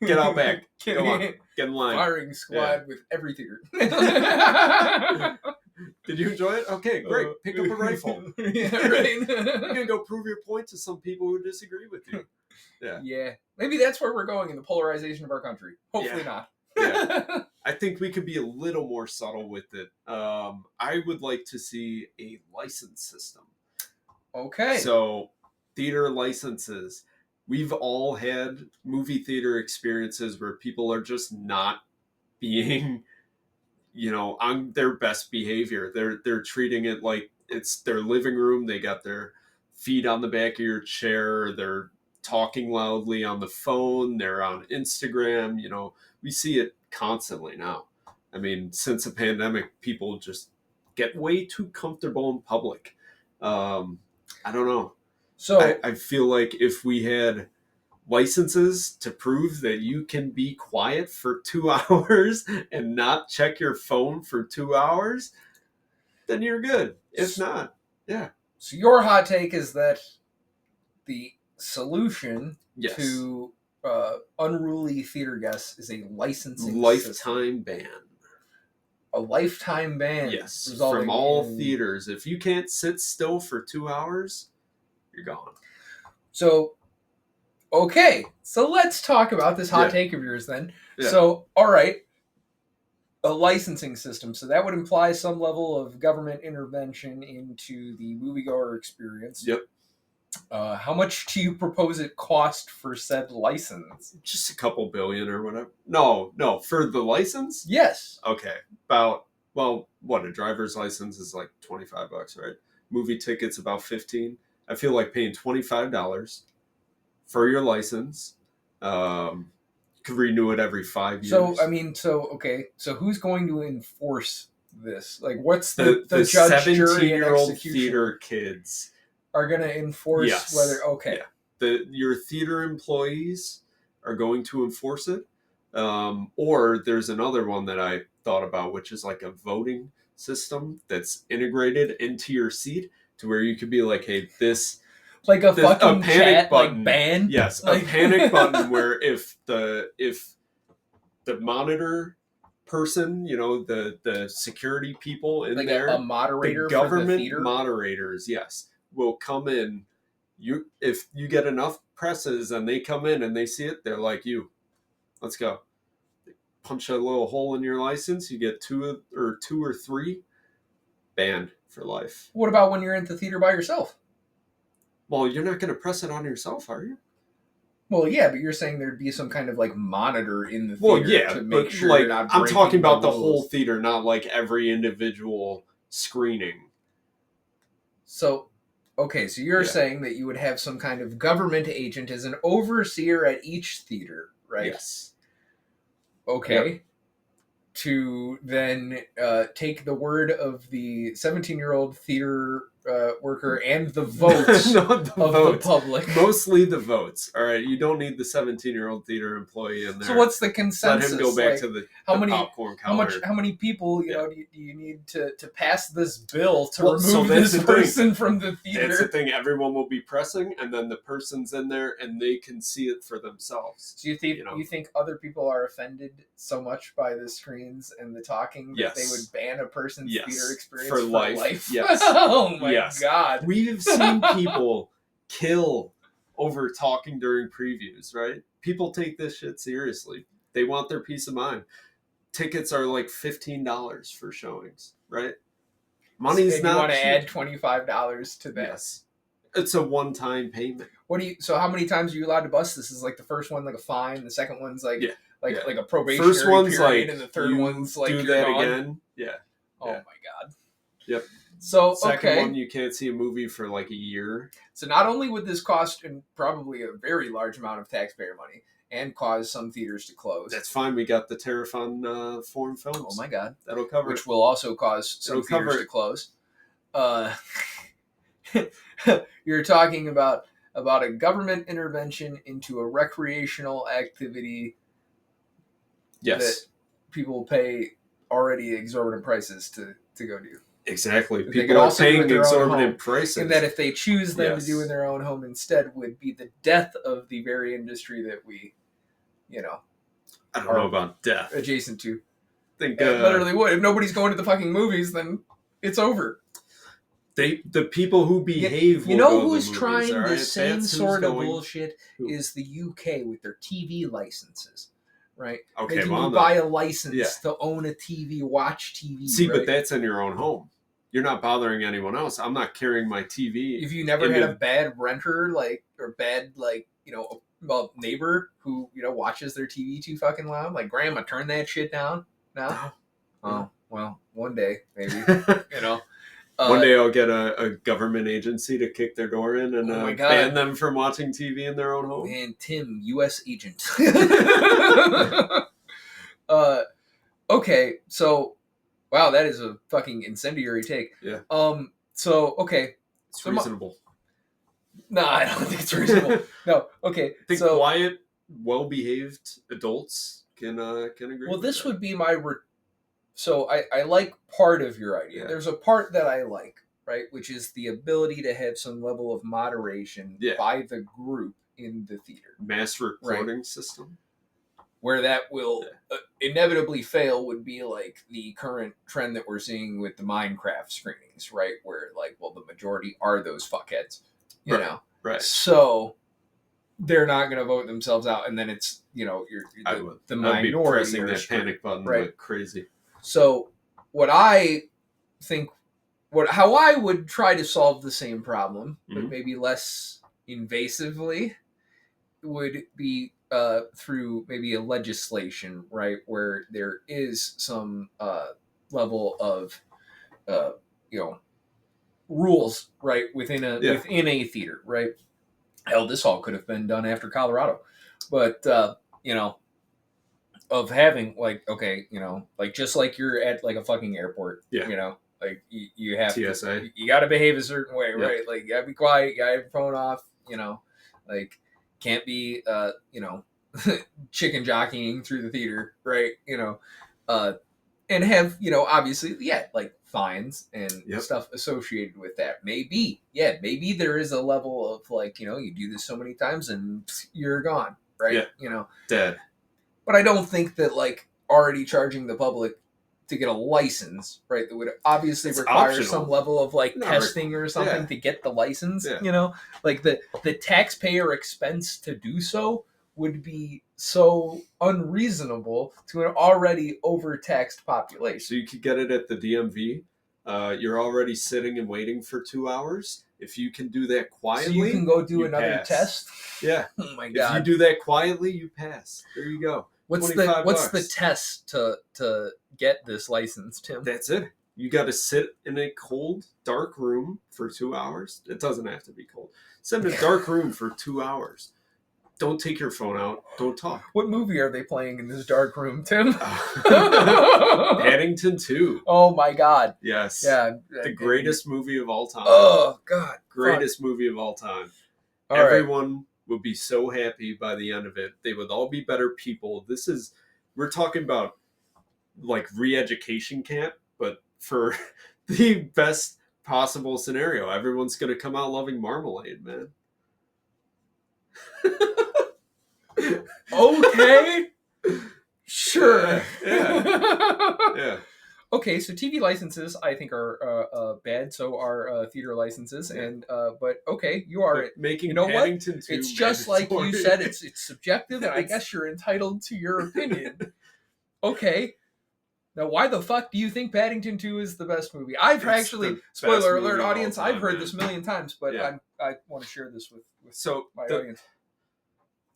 Get out back. Come on. Get in line. Firing squad with every theater. Did you enjoy it? Okay, great. Pick up a rifle. Yeah, right. You're gonna go prove your point to some people who disagree with you. Yeah. Maybe that's where we're going in the polarization of our country. Hopefully not. Yeah. I think we could be a little more subtle with it. I would like to see a license system. Okay. So, theater licenses. We've all had movie theater experiences where people are just not being, on their best behavior. They're treating it like it's their living room. They got their feet on the back of your chair. They're talking loudly on the phone. They're on Instagram. We see it constantly now. I mean, since the pandemic, people just get way too comfortable in public. I don't know. So I feel like if we had licenses to prove that you can be quiet for 2 hours and not check your phone for 2 hours, then you're good. If not, yeah. So your hot take is that the solution to unruly theater guests is a licensing lifetime system. ban. A lifetime ban. Yes, from all theaters. If you can't sit still for 2 hours, you're gone. So, okay. So let's talk about this hot take of yours then. Yeah. So, all right. A licensing system. So that would imply some level of government intervention into the moviegoer experience. Yep. How much do you propose it cost for said license? Just a couple billion or whatever. No, for the license? Yes. Okay. A driver's license is like $25, right? Movie tickets about $15. I feel like paying $25 for your license. You could renew it every 5 years. So who's going to enforce this? Like, what's the judge, 17-year-old theater kids are going to enforce whether... Okay. Yeah. Your theater employees are going to enforce it. Or there's another one that I thought about, which is like a voting system that's integrated into your seat to where you could be like, hey, this... Like a fucking panic chat, button. like ban? Yes, like... a panic button where if the monitor person, the security people in like there, a moderator, the government for the theater? moderators, yes, will come in. If you get enough presses and they come in and they see it, they're like, let's go. They punch a little hole in your license. You get two or three, banned for life. What about when you're in the theater by yourself? Well, you're not going to press it on yourself, are you? Well, yeah, but you're saying there'd be some kind of like monitor in the theater to make sure you're not breaking I'm talking about the rules. whole theater, not like every individual screening. So, okay, so you're saying that you would have some kind of government agent as an overseer at each theater, right? Yes. Okay. Yep. To then take the word of the 17-year-old theater worker and the votes the public. Mostly the votes. All right, you don't need the 17-year-old theater employee in there. So what's the consensus? Let him go back to the popcorn counter. How many people do you need to pass this bill to remove this person from the theater? That's the thing. Everyone will be pressing, and then the person's in there, and they can see it for themselves. So you think other people are offended so much by the screens and the talking that they would ban a person's theater experience for life? Yes. Oh my God. We've seen people kill over talking during previews, right? People take this shit seriously. They want their peace of mind. Tickets are like $15 for showings, right? Money's not. You want to add $25 to that? Yes. It's a one-time payment. So how many times are you allowed to bust this? Is like the first one like a fine, the second one's like like a probationary first one's period, like, and the third one's like do that again. Yeah. Oh my God. Yep. So second one, you can't see a movie for like a year. So not only would this cost probably a very large amount of taxpayer money and cause some theaters to close. That's fine. We got the tariff on foreign films. Oh my God. That'll cover Which will also cause some theaters to close. You're talking about a government intervention into a recreational activity. Yes. That people pay already exorbitant prices to go do. Exactly. People are paying exorbitant prices. And that if they choose them to do in their own home instead would be the death of the very industry that we, I don't know about death. Adjacent to. I think it literally would. If nobody's going to the fucking movies, then It's over. The people who behave. You know will who's go to trying movies, the right? same That's sort of going. bullshit Who? is the UK with their TV licenses, right? Okay, Making well, you buy a license to own a TV, watch TV. See, right? but that's in your own home. You're not bothering anyone else. I'm not carrying my TV. If you never had a bad renter, or bad, neighbor who, watches their TV too fucking loud, like, Grandma, turn that shit down now. Oh, well, one day, maybe, One day I'll get a government agency to kick their door in and ban them from watching TV in their own home. Man, Tim, U.S. agent. Okay, so, wow, that is a fucking incendiary take. Yeah. So, okay. It's reasonable. No, I don't think it's reasonable. No, okay. I think quiet, well-behaved adults can agree. Well, this would be my... So I like part of your idea. Yeah. There's a part that I like, right? Which is the ability to have some level of moderation by the group in the theater. Mass recording system. Where that will inevitably fail would be like the current trend that we're seeing with the Minecraft screenings, right? Where the majority are those fuckheads, you know? Right. So they're not going to vote themselves out. And then it's, the minority. I'd be pressing that panic button like crazy. So what I think, how I would try to solve the same problem, but maybe less invasively, would be through maybe a legislation, right, where there is some level of, rules, right, within a theater, right. Hell, this all could have been done after Colorado, but of having just like you're at like a fucking airport, you have TSA. You got to behave a certain way, right? Like, you got to be quiet, you got to have your phone off, can't be, chicken jockeying through the theater, right? And have, obviously, fines and stuff associated with that. Maybe there is a level of you do this so many times and you're gone, right? Dead. But I don't think that already charging the public to get a license, right, that would obviously require some level of testing or something to get the license, the taxpayer expense to do so would be so unreasonable to an already overtaxed population. So you could get it at the DMV. You're already sitting and waiting for 2 hours. If you can do that quietly, so you can go do another test. Yeah. Oh my god. If you do that quietly, you pass. There you go. What's the test to get this license, Tim? That's it. You got to sit in a cold, dark room for 2 hours. It doesn't have to be cold. Sit in a dark room for 2 hours. Don't take your phone out. Don't talk. What movie are they playing in this dark room, Tim? Paddington 2. Oh my god. Yes. Yeah. The greatest movie of all time. Oh god. Greatest movie of all time. Everyone would be so happy by the end of it. They would all be better people. We're talking about re-education camp, but for the best possible scenario. Everyone's going to come out loving marmalade, man. Okay. Sure. Yeah. Okay, so TV licenses I think are bad. So are theater licenses, and but okay, you are making. You know Paddington what? It's just mandatory. Like you said. It's subjective, and I guess you're entitled to your opinion. Okay. Now, why the fuck do you think Paddington 2 is the best movie? I've actually, spoiler alert, audience, I've heard this a million times, but I want to share this with my audience.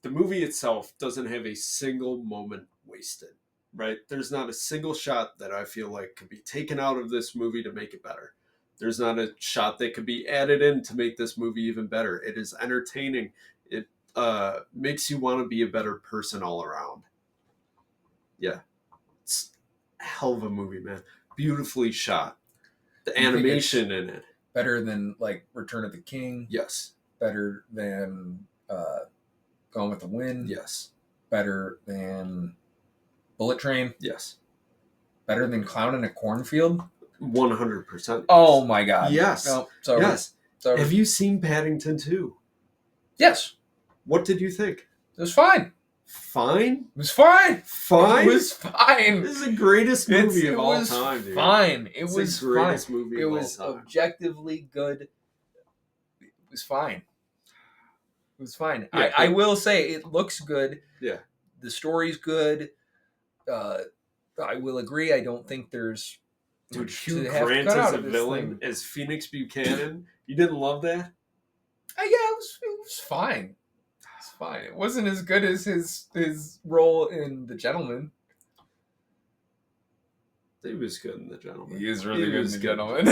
The movie itself doesn't have a single moment wasted, right? There's not a single shot that I feel like could be taken out of this movie to make it better. There's not a shot that could be added in to make this movie even better. It is entertaining. It makes you want to be a better person all around. Yeah. It's a hell of a movie, man. Beautifully shot. The animation in it. Better than Return of the King. Yes. Better than Gone with the Wind. Yes. Better than Bullet Train. Yes. Better than Clown in a Cornfield. 100%. Oh my god. Yes. No, sorry. Yes. Sorry. Have you seen Paddington 2? Yes. What did you think? It was fine. Fine? It was fine. Fine? It was fine. This is the greatest movie of all time, dude. Fine. It It's was the greatest fine. movie It of was all time. objectively good. It was fine. It was fine. Yeah, I will say it looks good. Yeah. The story's good. I will agree. I don't think there's Dude, much Hugh to have Grant cut as out a of this villain, thing. as Phoenix Buchanan. You didn't love that? Yeah, it was fine. It's fine. It wasn't as good as his role in The Gentleman. He was good in The Gentleman. He is really He good in was The good. Gentleman.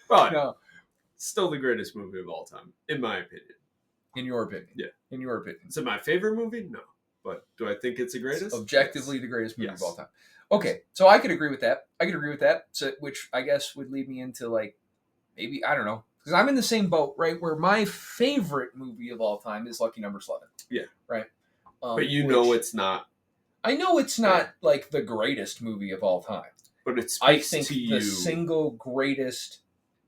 But No, still the greatest movie of all time, in my opinion. in your opinion. Yeah. In your opinion. Is it my favorite movie? No. But do I think it's the greatest? It's objectively Yes. the greatest movie Yes. of all time. Okay, so I could agree with that. So, which I guess would lead me into like, maybe, I don't know. Because I'm in the same boat, right? Where my favorite movie of all time is Lucky Number 11. Yeah. Right? But you know it's not. I know it's not like the greatest movie of all time. But it I speaks think to the you. single greatest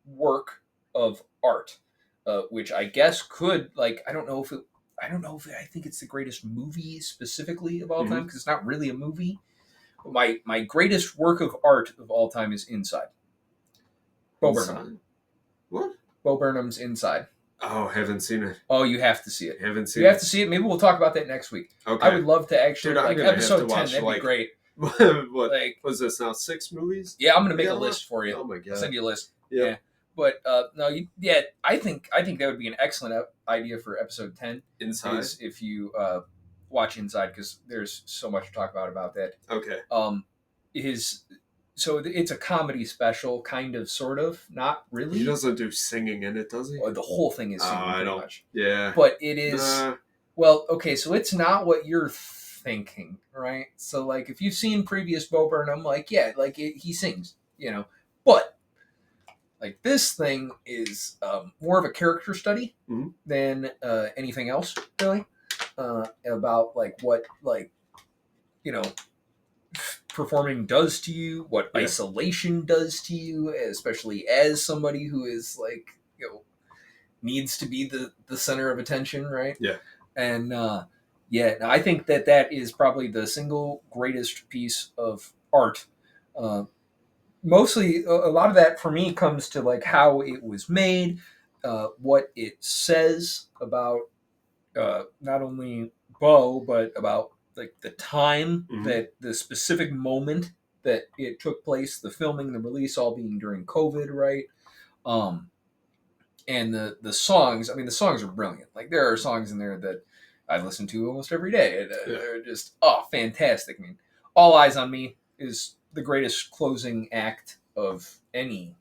work of art, which I guess could, like, I don't know if I think it's the greatest movie specifically of all time, because it's not really a movie. But my greatest work of art of all time is Inside. Bo Burnham. What? Bo Burnham's Inside. Oh, haven't seen it. Oh, you have to see it. Haven't seen You it. have to see it. Maybe we'll talk about that next week. Okay. I would love to actually, Dude, I'm like, gonna have episode to 10, watch, that'd like, be great. What Like, was this now? 6 movies? yeah, I'm gonna make Yeah, a list for you. Oh my I'll god. send you a list. Yeah. Yeah. But no, I think that would be an excellent idea for episode 10. Inside. Is if you watch Inside, because there's so much to talk about that. Okay. It's a comedy special, kind of, sort of, not really. He doesn't do singing in it, does he? The whole thing is singing I pretty don't. much. Yeah. But it is. Nah. Well, okay, so it's not what you're thinking, right? So, like, if you've seen previous Bo Burnham, like, yeah, like, he sings, But, like, this thing is more of a character study than anything else, really, about, like, what, like, performing does to you, what isolation does to you, especially as somebody who is, like, needs to be the center of attention, right? Yeah. And I think that is probably the single greatest piece of art. Mostly, a lot of that for me comes to, like, how it was made, what it says about not only Bo, but about, like, the time that the specific moment that it took place, the filming, the release, all being during COVID, right? And the songs, I mean, the songs are brilliant. Like, there are songs in there that I listen to almost every day. They're just, fantastic. I mean, All Eyes on Me is the greatest closing act of any,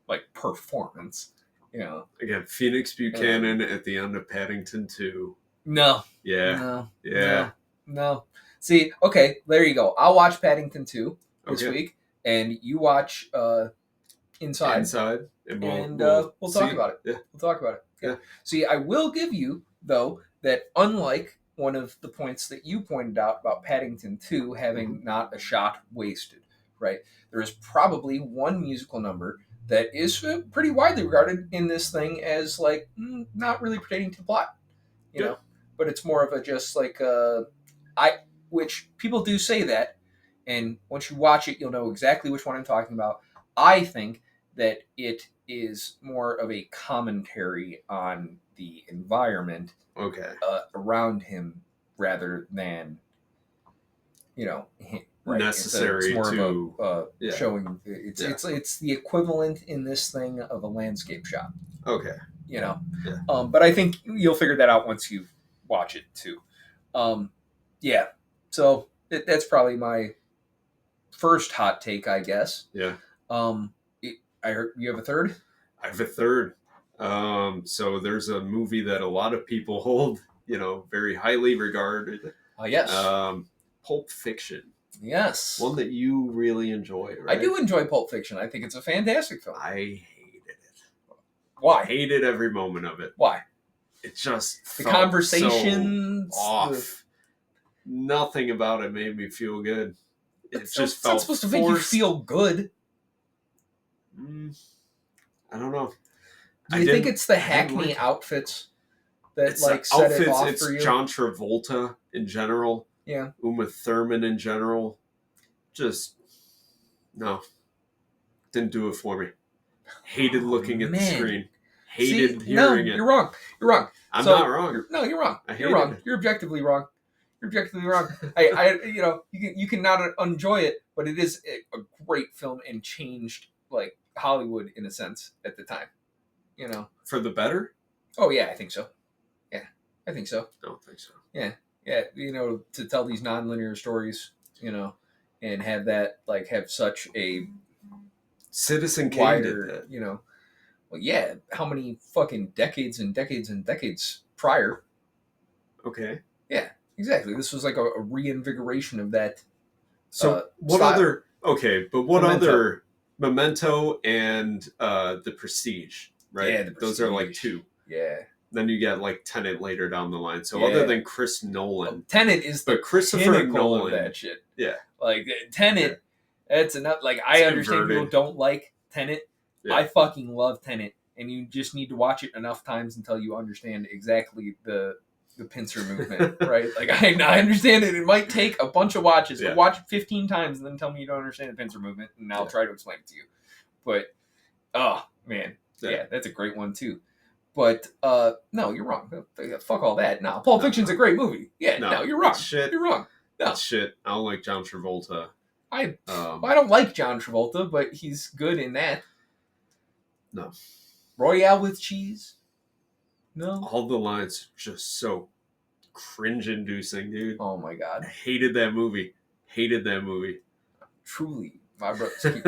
like, performance, Again, Phoenix Buchanan at the end of Paddington 2. No. Yeah. No. Yeah. No. See, okay, there you go. I'll watch Paddington 2 this Okay. week, and you watch Inside. And We'll talk about it. Yeah. We'll talk about it. Yeah. See, I will give you, though, that unlike one of the points that you pointed out about Paddington 2 having not a shot wasted, right? There is probably one musical number that is pretty widely regarded in this thing as, like, not really pertaining to the plot, you know? But it's more of a just, like, which people do say that, and once you watch it, you'll know exactly which one I'm talking about. I think that it is more of a commentary on the environment around him rather than, right? necessary it's more to of a showing. It's the equivalent in this thing of a landscape shot. Okay. But I think you'll figure that out once you watch it too. So that's probably my first hot take, I guess. Yeah. I heard you have a third. I have a third. So there's a movie that a lot of people hold, very highly regarded. Yes. Pulp Fiction. Yes. One that you really enjoy, right? I do enjoy Pulp Fiction. I think it's a fantastic film. I hated it. Why? I hated every moment of it. Why? It just The felt conversations so off. Nothing about it made me feel good. It just felt not supposed to make you feel good. I don't know. Do you think it's the Hackney outfits that it's like set outfits, it off it's for you? John Travolta in general. Yeah. Uma Thurman in general. Just, no. Didn't do it for me. Hated looking at the screen. Hated hearing it. You're wrong. You're wrong. I'm not wrong. You're wrong. I You're wrong. it. You're objectively wrong. You're objectively wrong. I you can not enjoy it, but it is a great film and changed like Hollywood in a sense at the time. You know. For the better? Oh yeah, I think so. Yeah, I think so. I don't think so. Yeah. You know, to tell these non-linear stories, you know, and have that like have such a Citizen Kane did wider, that. you know. Well, yeah. How many fucking decades and decades and decades prior? Okay. Yeah, exactly. This was like a reinvigoration of that. So what style. other? Okay, but what Memento. other? Memento and The Prestige, right? Yeah, those are like Prestige. two. Yeah. Then you get like Tenet later down the line. So Yeah. other than Chris Nolan, Well, Tenet is the but Christopher pinnacle Nolan, of that shit. yeah, Like Tenet, that's enough. Like I It's understand inverted. people don't like Tenet. Yeah. I fucking love Tenet, and you just need to watch it enough times until you understand exactly the pincer movement, right? Like I understand it. It might take a bunch of watches. Yeah. Watch it 15 times and then tell me you don't understand the pincer movement, and I'll Yeah. try to explain it to you. But oh man, Yeah. yeah, that's a great one too. But no, you're wrong. Fuck all that. No, Pulp Fiction's a great movie. Yeah, no, you're wrong. it's shit. You're wrong. No. It's shit. I don't like John Travolta. I don't like John Travolta, but he's good in that. No. Royale with cheese? No. All the lines just so cringe-inducing, dude. Oh my god. I hated that movie. Hated that movie. Truly, my brothers keep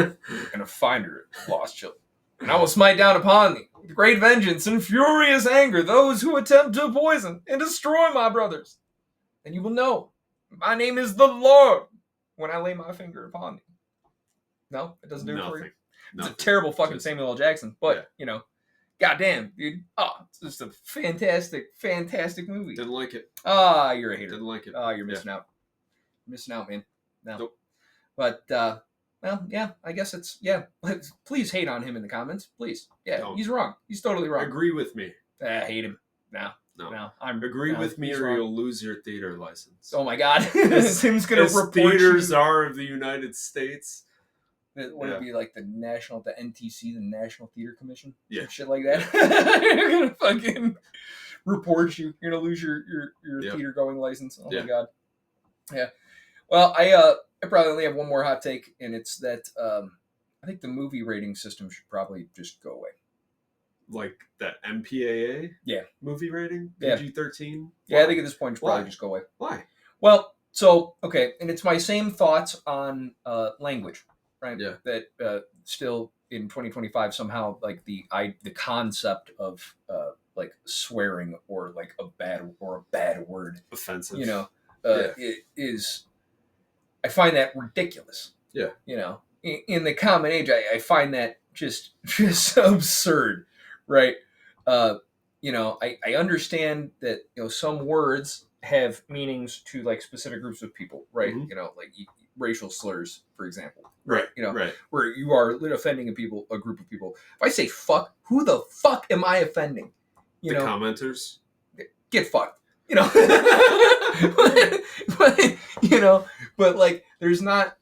gonna find her, lost children. And I will smite down upon thee with great vengeance and furious anger those who attempt to poison and destroy my brothers. And you will know my name is the Lord when I lay my finger upon thee. No, it doesn't do it for you. Nothing. It's a terrible fucking Just- Samuel L. Jackson, but Yeah. you know, goddamn, dude. Oh, it's just a fantastic, fantastic movie. Didn't like it. Ah, you're a hater. Didn't like it. Oh, you're missing out. You're missing out, man. No. Nope. But well, yeah, I guess it's Please hate on him in the comments, please. Yeah, Don't. he's wrong. He's totally wrong. Agree with me. Hate him. No. Agree no, with me, he's or wrong. you'll lose your theater license. Oh my God, Tim's gonna As report theaters you. are of the United States. Would it be like the NTC, the National Theater Commission? Yeah. Some shit like that. You're gonna fucking report you. You're gonna lose your Yeah. theater going license. Oh Yeah. my God. Yeah. Well, I probably only have one more hot take, and it's that I think the movie rating system should probably just go away. Like that MPAA? Yeah. Movie rating? Yeah. PG-13? Yeah, I think at this point it should probably Why? just go away. Why? Well, so okay, and it's my same thoughts on language, right? Yeah. That still in 2025 somehow like the concept of like swearing or like a bad word, Offensive. you know, Yeah. it is. I find that ridiculous. Yeah. You know, in the common age, I find that just absurd, right? You know, I understand that, you know, some words have meanings to like specific groups of people, right? Mhm. You know, like racial slurs, for example, Right. You know, Right. where you are offending a group of people. If I say fuck, who the fuck am I offending? You The know, commenters? get fucked. You know, but you know, but like, there's not.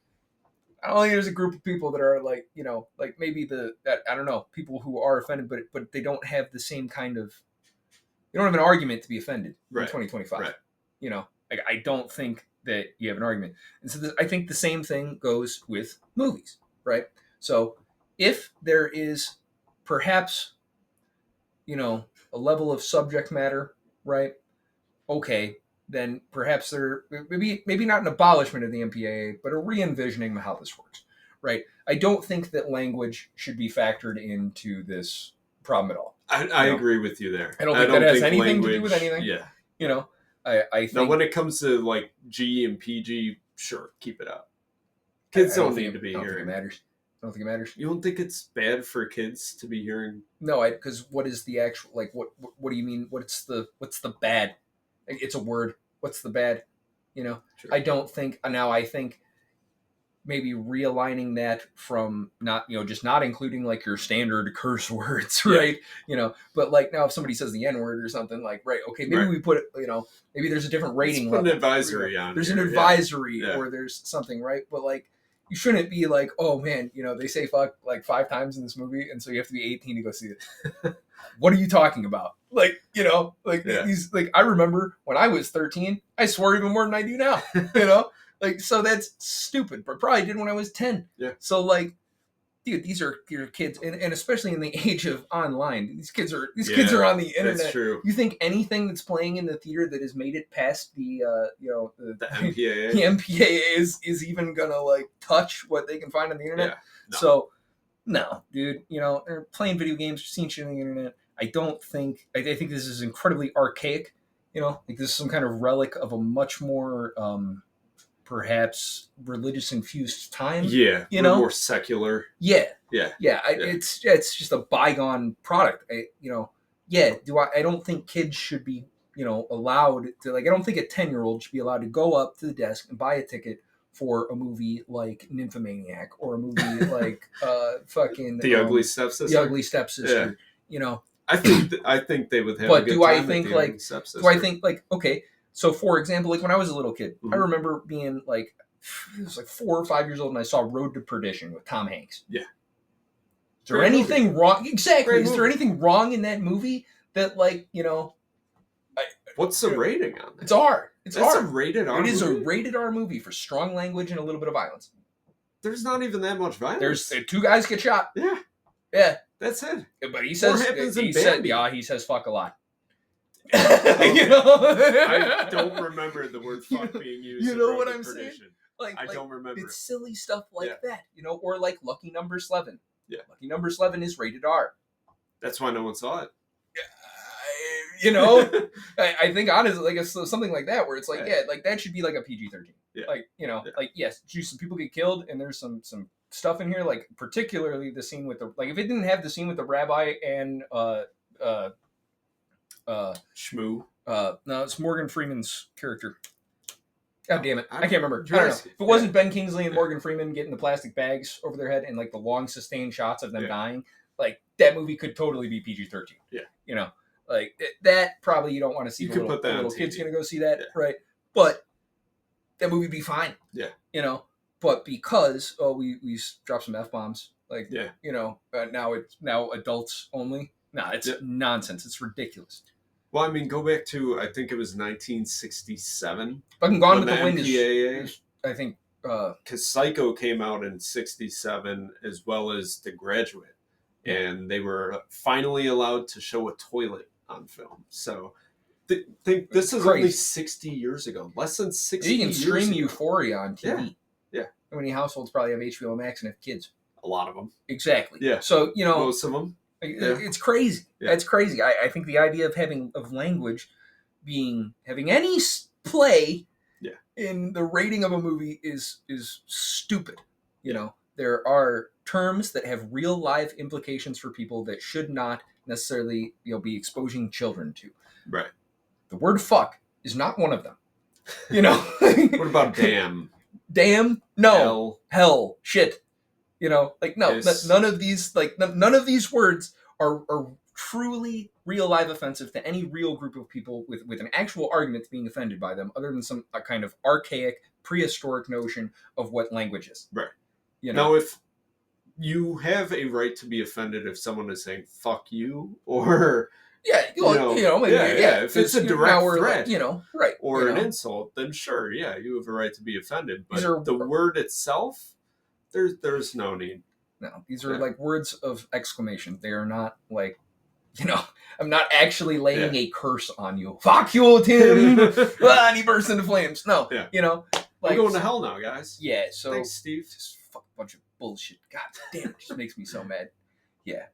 I don't think there's a group of people that are like, you know, like maybe I don't know, people who are offended, but they don't have the same kind of. You don't have an argument to be offended Right. in 2025. Right. You know, like I don't think that you have an argument, and so I think the same thing goes with movies, right? So if there is perhaps, you know, a level of subject matter, right? Okay, then perhaps there maybe not an abolishment of the MPAA, but a re-envisioning of how this works, right? I don't think that language should be factored into this problem at all. I You know? agree with you there. I don't think that has anything to do with anything. Yeah. You know, I think Now, when it comes to like G and PG, sure, keep it out. Kids don't need to be I don't think it hearing. matters. I don't think it matters. You don't think it's bad for kids to be hearing? No, because what is the actual like? What do you mean? What's the bad? It's a word. What's the bad? You know, Sure. I don't think now. I think maybe realigning that from not, just not including like your standard curse words, right? But like now if somebody says the N-word or something, like, right, okay, maybe we put it, maybe there's a different rating level. An advisory on there's here. an advisory or there's something, right? But like, you shouldn't be like, oh man, they say fuck like 5 times in this movie, and so you have to be 18 to go see it. What are you talking about? Like, these, like, I remember when I was 13, I swore even more than I do now, Like, so that's stupid, but probably did when I was 10. Yeah. So like, dude, these are your kids, and especially in the age of online, these kids are on the internet. That's true. You think anything that's playing in the theater that has made it past the the MPAA, the MPAA is even gonna like touch what they can find on the internet? Yeah. No. So no, dude, they're playing video games, seeing shit on the internet. I think this is incredibly archaic. Like this is some kind of relic of a much more perhaps religious infused time. Yeah, more secular. Yeah. Yeah. It's just a bygone product. I don't think kids should be allowed to, like, I don't think a 10-year-old should be allowed to go up to the desk and buy a ticket for a movie like Nymphomaniac or a movie like fucking The Ugly Stepsister. The Ugly Stepsister. I think they would have. But a good do I time think at the like Ugly Stepsister. do I think like okay? So for example, like when I was a little kid, I remember being like, it was like 4 or 5 years old, and I saw Road to Perdition with Tom Hanks. Yeah. Is there anything wrong? Exactly. Is there anything wrong in that movie that, like, what's the rating on that? It's R. It's That's R. a rated R. It is a movie? rated R movie for strong language and a little bit of violence. There's not even that much violence. There's 2 guys get shot. Yeah. Yeah. That's it. But he says he says fuck a lot. I don't remember the word fuck being used. You know what I'm saying? Like, I don't remember. It's silly stuff like that, or like Lucky Number 11. Yeah. Lucky Number 11 is rated R. That's why no one saw it. I think honestly, like it's something like that where it's like, like that should be like a PG-13. Yeah. Like, like, yes, some people get killed and there's some stuff in here, like particularly the scene with if it didn't have the scene with the rabbi and Shmoo. No, it's Morgan Freeman's character. God damn it. I can't remember. I don't know. If it wasn't Ben Kingsley and Morgan Freeman getting the plastic bags over their head and like the long sustained shots of them dying, like that movie could totally be PG-13. Yeah. Like that probably you don't want to see. You could put that on little TV. kid's going to go see that, right? But that movie be fine. Yeah. But because we dropped some F-bombs, like now adults only. No, it's nonsense. It's ridiculous. Well, I mean, go back to, I think it was 1967. Fucking Gone with the Wind MPAA, is, I think... Because Psycho came out in 67 as well as The Graduate. And they were finally allowed to show a toilet on film. So, think this is only 60 years ago. Less than 60 years ago. You can stream Euphoria on TV. Yeah. How many households probably have HBO Max and have kids? A lot of them. Exactly. Yeah. So, most of them. It's crazy. Yeah. It's crazy. I think the idea of language having any play in the rating of a movie is stupid. There are terms that have real life implications for people that should not necessarily be exposing children to. Right. The word fuck is not one of them. What about damn? Damn? No. Hell. Shit. No, none of these words are truly real live offensive to any real group of people with an actual argument being offended by them, other than some kind of archaic, prehistoric notion of what language is. Right. Now, if you have a right to be offended if someone is saying "fuck you" or if it's a direct threat, right, or an insult, then sure, you have a right to be offended. But the word itself. There's no need. No, these are like words of exclamation. They are not like, I'm not actually laying a curse on you. Fuck you, Tim! And he bursts into flames. No, I'm going to hell now, guys. Yeah, so. Thanks, Steve. Just a bunch of bullshit. God damn, it just makes me so mad. Yeah.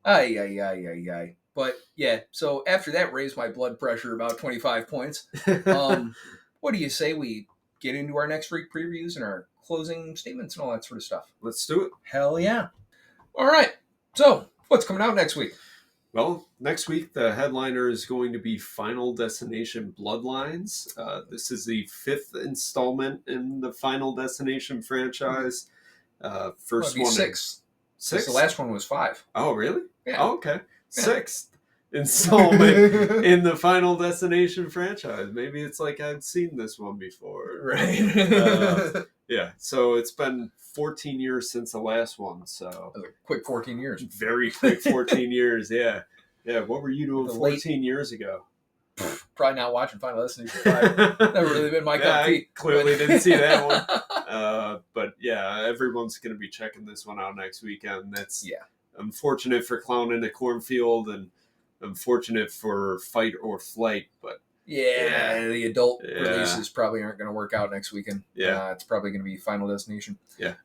Ay. But yeah, so after that raised my blood pressure about 25 points. What do you say we get into our next week previews and our closing statements and all that sort of stuff? Let's do it. Hell yeah. All right. So, what's coming out next week? Well, next week the headliner is going to be Final Destination Bloodlines. This is the 5th installment in the Final Destination franchise. First one. Six. Six? The last one was 5. Oh, really? Yeah. Oh, okay. Yeah. 6th installment in the Final Destination franchise. Maybe it's like I'd seen this one before. Right. Yeah. So it's been 14 years since the last one. So a quick 14 years. Very quick 14 years. Yeah. Yeah. What were you doing 14 years ago? Probably not watching Final Destination 5. Never really been my cup of tea. I clearly didn't see that one. But yeah, everyone's going to be checking this one out next weekend. That's unfortunate for Clown in Cornfield and unfortunate for Fight or Flight. But the adult releases probably aren't going to work out next weekend. Yeah. It's probably going to be Final Destination. Yeah.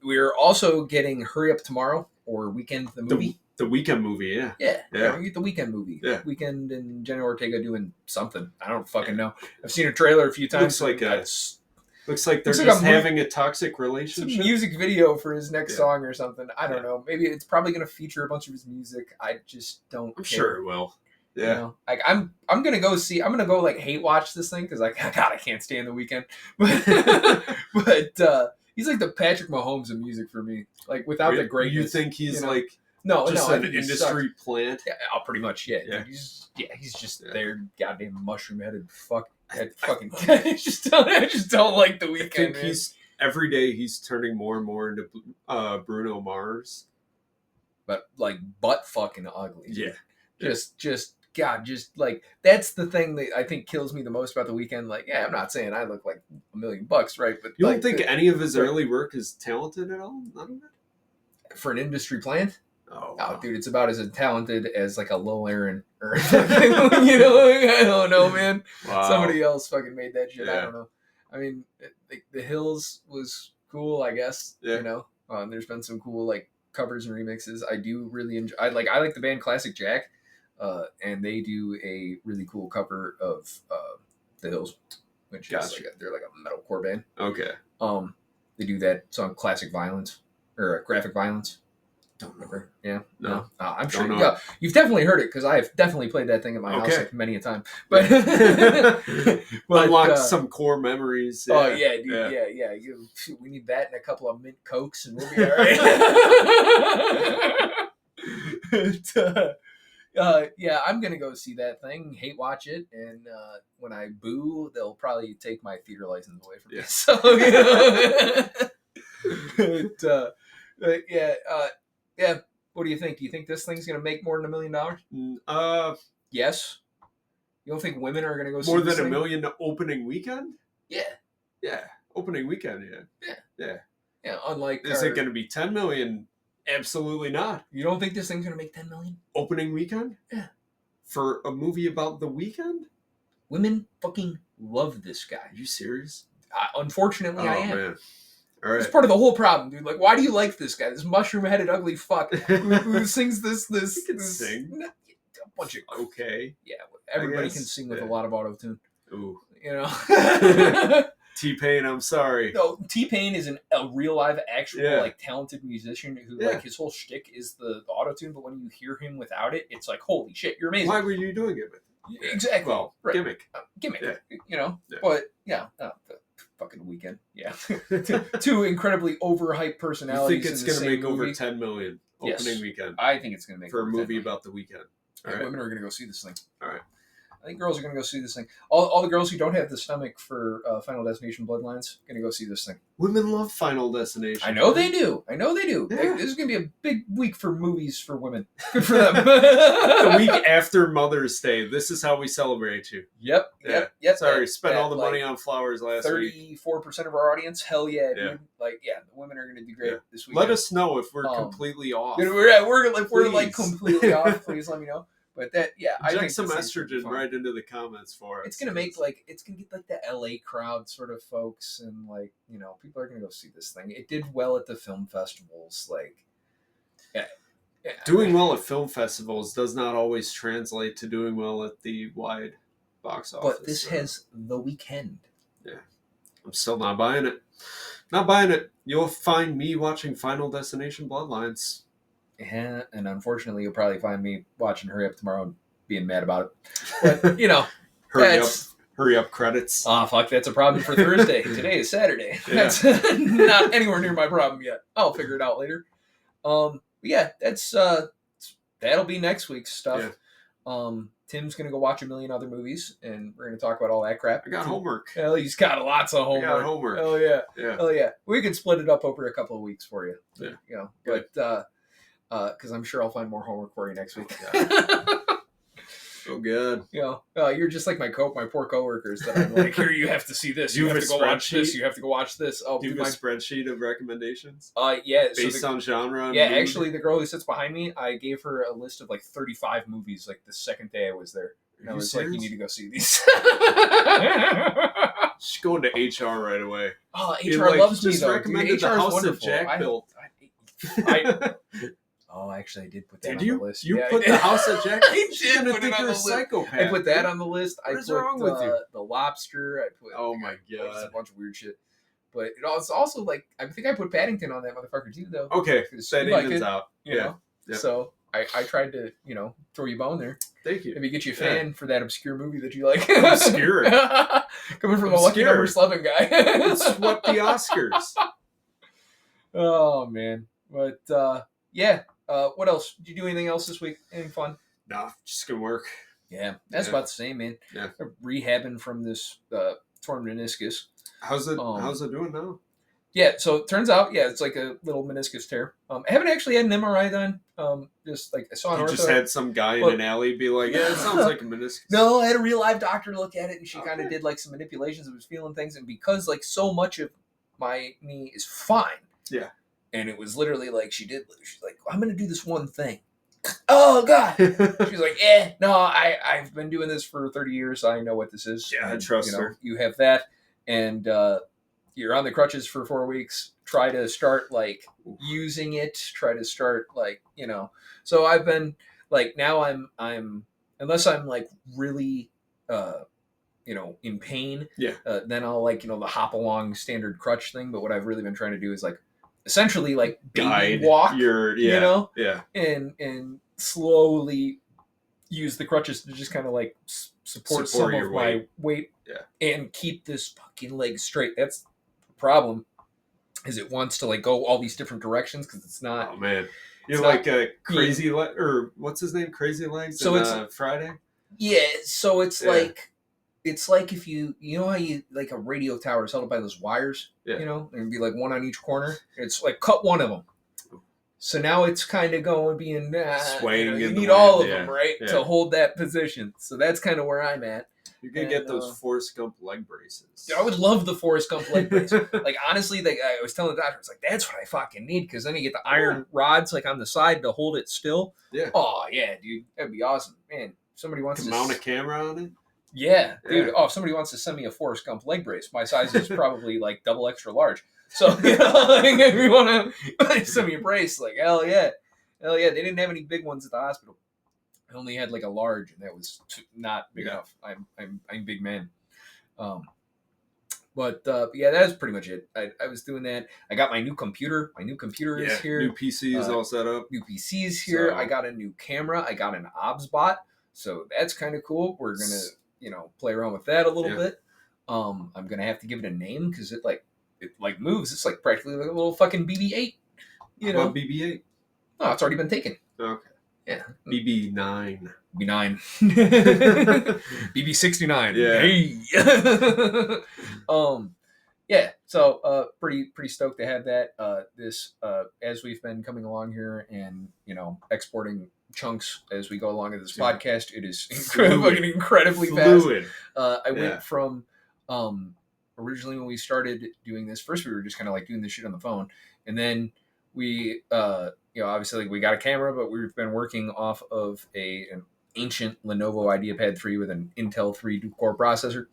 We're also getting Hurry Up Tomorrow or Weekend the movie. The Weekend movie, yeah. Yeah. We get the Weekend movie. Yeah. Weekend and Jenny Ortega doing something. I don't fucking know. I've seen a trailer a few times. Looks like they're just having a toxic relationship. Some music video for his next song or something. I don't know. Maybe it's probably going to feature a bunch of his music. I just don't care. Sure it will. Yeah. You know? Like I'm going to go see, I'm going to go like hate watch this thing because like, God, I can't stand the Weekend. But he's like the Patrick Mahomes of music for me. Like without the greatness. You think he's like... No, an industry plant. Yeah, pretty much. Yeah. Dude, he's just their goddamn mushroom-headed fucking. I just don't like the Weekend. I think every day he's turning more and more into Bruno Mars, but like butt fucking ugly. Yeah, just like that's the thing that I think kills me the most about the Weekend. Like, I'm not saying I look like $1 million, right? But you don't think any of his early work is talented at all? None of it for an industry plant. Oh, wow. Dude, it's about as talented as like a Lil Aaron or I don't know, man. Wow. Somebody else fucking made that shit. Yeah. I don't know. I mean, the Hills was cool, I guess. Yeah. You know, there's been some cool like covers and remixes. I do really enjoy. I like the band Classic Jack, and they do a really cool cover of the Hills, which is they're like a metalcore band. Okay. They do that song Classic Violence or Graphic Violence. Don't remember. Yeah. No. I'm sure you've definitely heard it because I have definitely played that thing at my house like, many a time. But unlocked some core memories. Yeah. Oh yeah, dude. Yeah. We need that and a couple of mint cokes and we'll be all right. I'm gonna go see that thing. Hate watch it, and when I boo, they'll probably take my theater license away from me. So yeah. What do you think? Do you think this thing's going to make more than $1 million? Yes. You don't think women are going to go see more this than thing? $1 million opening weekend? Yeah. Yeah. Opening weekend, yeah. Yeah, unlike... Is it going to be 10 million? Absolutely not. You don't think this thing's going to make 10 million? Opening weekend? Yeah. For a movie about the Weekend? Women fucking love this guy. Are you serious? Unfortunately, I am. Oh, man. All right. It's part of the whole problem, dude. Like, why do you like this guy? This mushroom-headed, ugly fuck who sings this. He can sing. A bunch of okay. Yeah, everybody can sing with a lot of auto-tune. Ooh. You know. T-Pain, I'm sorry. No, T-Pain is a real live, actual, like talented musician who like his whole shtick is the auto-tune, but when you hear him without it, it's like, holy shit, you're amazing. Why were you doing it? Exactly. Well, right. Gimmick. You know. Yeah. But fucking Weekend. Yeah. Two incredibly overhyped personalities. You think it's going to make over 10 million opening weekend? I think it's going to make for a movie about the Weekend. All right. Women are going to go see this thing. All right. I think girls are going to go see this thing. All the girls who don't have the stomach for Final Destination Bloodlines going to go see this thing. Women love Final Destination. I know they do. Yeah. This is going to be a big week for movies for women. Good for them. The week after Mother's Day. This is how we celebrate you. Yep. Sorry, spent all the money on flowers last week. 34% of our audience. Hell yeah, dude. Like, the women are going to do great this week. Let us know if we're completely off. We're like completely off. Please let me know. But I think some estrogen right into the comments for us. It's gonna get like the LA crowd sort of folks, and like people are gonna go see this thing. It did well at the film festivals, Doing well at film festivals does not always translate to doing well at the wide box office. But this has The Weekend. Yeah, I'm still not buying it. Not buying it. You'll find me watching Final Destination Bloodlines. Yeah, and unfortunately, you'll probably find me watching Hurry Up Tomorrow and being mad about it. But, you know, hurry up credits. Oh, fuck, that's a problem for Thursday. Today is Saturday. Yeah. That's not anywhere near my problem yet. I'll figure it out later. Yeah, that's that'll be next week's stuff. Yeah. Tim's gonna go watch a million other movies, and we're gonna talk about all that crap. I got homework. Hell, he's got lots of homework. I got homework. Hell yeah. Yeah. Hell yeah. We can split it up over a couple of weeks for you. Yeah. You know, good. But because I'm sure I'll find more homework for you next week. Oh, good. You know, you're just like my poor coworkers that I'm like, here, you have to see this. You have to go watch this. You have to go watch this. Oh, do you have a spreadsheet of recommendations? Yeah. Based on genre? Yeah, actually, the girl who sits behind me, I gave her a list of like 35 movies like the second day I was there. And I was like, you need to go see these. She's going to HR right away. Oh, HR loves me, though. Recommended HR the is house wonderful. that Jack built. Oh, actually, I did put that did on you? the list. You put the house that Jack built? I did put it on the list. Psychopath. I put that on the list. What is wrong with you? The Lobster. I put. Oh my god! Just a bunch of weird shit. But it's also like I think I put Paddington on that motherfucker too, though. Okay, that evens out. You know? Yep. So I tried to throw you a bone there. Thank you. Maybe get you a fan for that obscure movie that you like. Obscure. Coming from the Lucky Number 11 guy. It swept the Oscars. Oh man, but yeah. What else? Did you do anything else this week? Anything fun? Nah, just gonna work. Yeah, that's about the same, man. Yeah. Rehabbing from this torn meniscus. How's it doing now? Yeah, so it turns out, it's like a little meniscus tear. I haven't actually had an MRI done. Just like I saw an ortho. You just had some guy in an alley be like, yeah, it sounds like a meniscus. No, I had a real live doctor look at it, and she kind of did like some manipulations. I was feeling things, and because like so much of my knee is fine. Yeah. And it was literally like she's like, I'm gonna do this one thing. Oh God. She's like, no, I've been doing this for 30 years. I know what this is. Yeah, I trust her. You have that, and you're on the crutches for 4 weeks. Try to start like using it. Try to start like So I've been like now I'm unless I'm like really in pain. Yeah. Then I'll like the hop along standard crutch thing. But what I've really been trying to do is like essentially like baby walk. And slowly use the crutches to just kind of like support some of my weight and keep this fucking leg straight. That's the problem, is it wants to like go all these different directions because it's not. Oh man, you're like a crazy leg, or what's his name, Crazy Legs? So it's Friday. Yeah, so it's like if you know how you like a radio tower is held up by those wires, and it'd be like one on each corner. It's like cut one of them. So now it's kind of being swaying. You need all of them, right, to hold that position. So that's kind of where I'm at. You're gonna get those Forrest Gump leg braces. I would love the Forrest Gump leg brace. Like honestly, I was telling the doctor, it's like that's what I fucking need, because then you get the iron rods like on the side to hold it still. Yeah. Oh yeah, dude, that'd be awesome, man. Somebody wants to mount a camera on it. Yeah, dude. Oh, if somebody wants to send me a Forrest Gump leg brace, my size is probably like double extra large. So like, if you want to send me a brace, like hell yeah. They didn't have any big ones at the hospital. I only had like a large, and that was not big enough. I'm a big man. But yeah, that was pretty much it. I was doing that. I got my new computer. My new computer is here. New PC is all set up. New PC's here. So. I got a new camera. I got an OBS bot. So that's kind of cool. We're gonna play around with that a little bit. I'm gonna have to give it a name because it moves. It's like practically like a little fucking BB-8. How about BB-8? Oh, it's already been taken. Okay. Yeah. BB-9. BB-9. BB-69. Yeah. Hey. Yeah. So pretty stoked to have that. This as we've been coming along here and exporting chunks as we go along in this podcast, it is incredibly fast. I went from originally when we started doing this, first we were just kind of like doing this shit on the phone, and then we obviously we got a camera, but we've been working off of an ancient Lenovo IdeaPad 3 with an Intel 3 dual-core processor,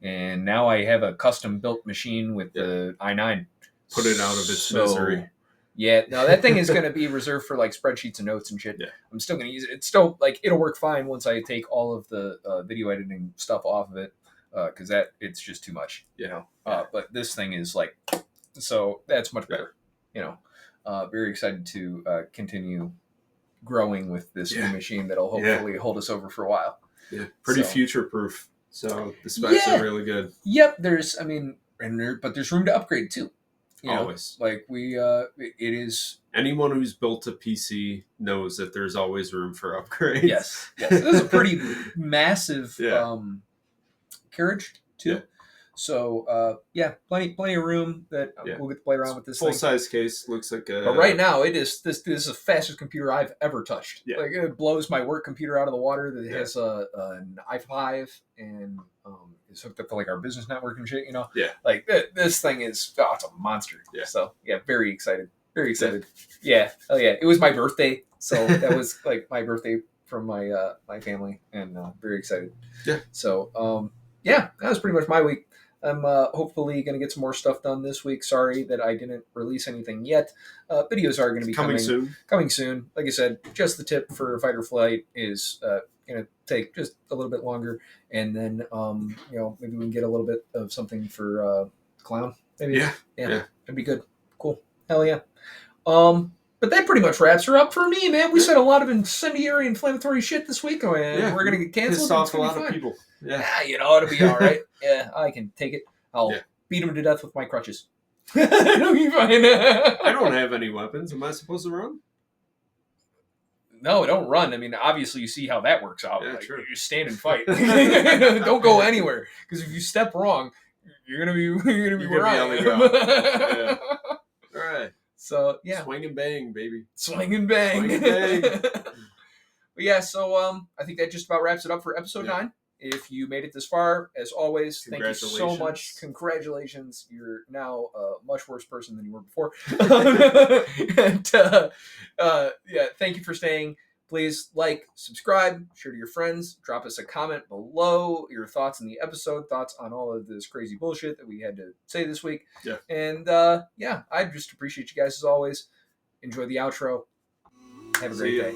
and now I have a custom-built machine with the i9. Put it out of its misery. Yeah, no, that thing is going to be reserved for like spreadsheets and notes and shit. Yeah. I'm still going to use it. It's still like it'll work fine once I take all of the video editing stuff off of it, because it's just too much, But this thing is like, so that's much better, very excited to continue growing with this new machine that'll hopefully hold us over for a while. Yeah, pretty future-proof. So the specs are really good. Yep, there's room to upgrade too. Always. Like it is. Anyone who's built a PC knows that there's always room for upgrades. Yes. This is a pretty massive carriage too. Yeah. So plenty of room that we'll get to play around with this full size case. Looks like a. But right now it is this is the fastest computer I've ever touched. Yeah. Like it blows my work computer out of the water. That has an i5 and is hooked up to like our business network and shit. Yeah. Like this thing is it's a monster. Yeah. So very excited. Very excited. Yeah. Oh yeah. It was my birthday, so that was like my birthday from my my family, and very excited. Yeah. So that was pretty much my week. I'm hopefully going to get some more stuff done this week. Sorry that I didn't release anything yet. Videos are going to be coming soon. Coming soon. Like I said, just the tip for Fight or Flight is going to take just a little bit longer, and then maybe we can get a little bit of something for Clown. Maybe. Yeah. That'd be good. Cool. Hell yeah. But that pretty much wraps her up for me, man. We said a lot of incendiary, inflammatory shit this week, and we're going to get canceled. Pissed off a lot of people. Yeah, it'll be all right. Yeah, I can take it. I'll beat him to death with my crutches. It'll be fine. I don't have any weapons. Am I supposed to run? No, don't run. I mean, obviously, you see how that works out. Yeah, true. You stand and fight. Don't go anywhere, because if you step wrong, you're gonna be where I am. Yeah. All right. So swing and bang, baby. Swing and bang. Swing and bang. But yeah, so I think that just about wraps it up for episode 9. If you made it this far, as always, thank you so much. Congratulations. You're now a much worse person than you were before. And thank you for staying. Please like, subscribe, share to your friends, drop us a comment below, your thoughts on the episode, thoughts on all of this crazy bullshit that we had to say this week. Yeah. And I just appreciate you guys as always. Enjoy the outro. Have a great day.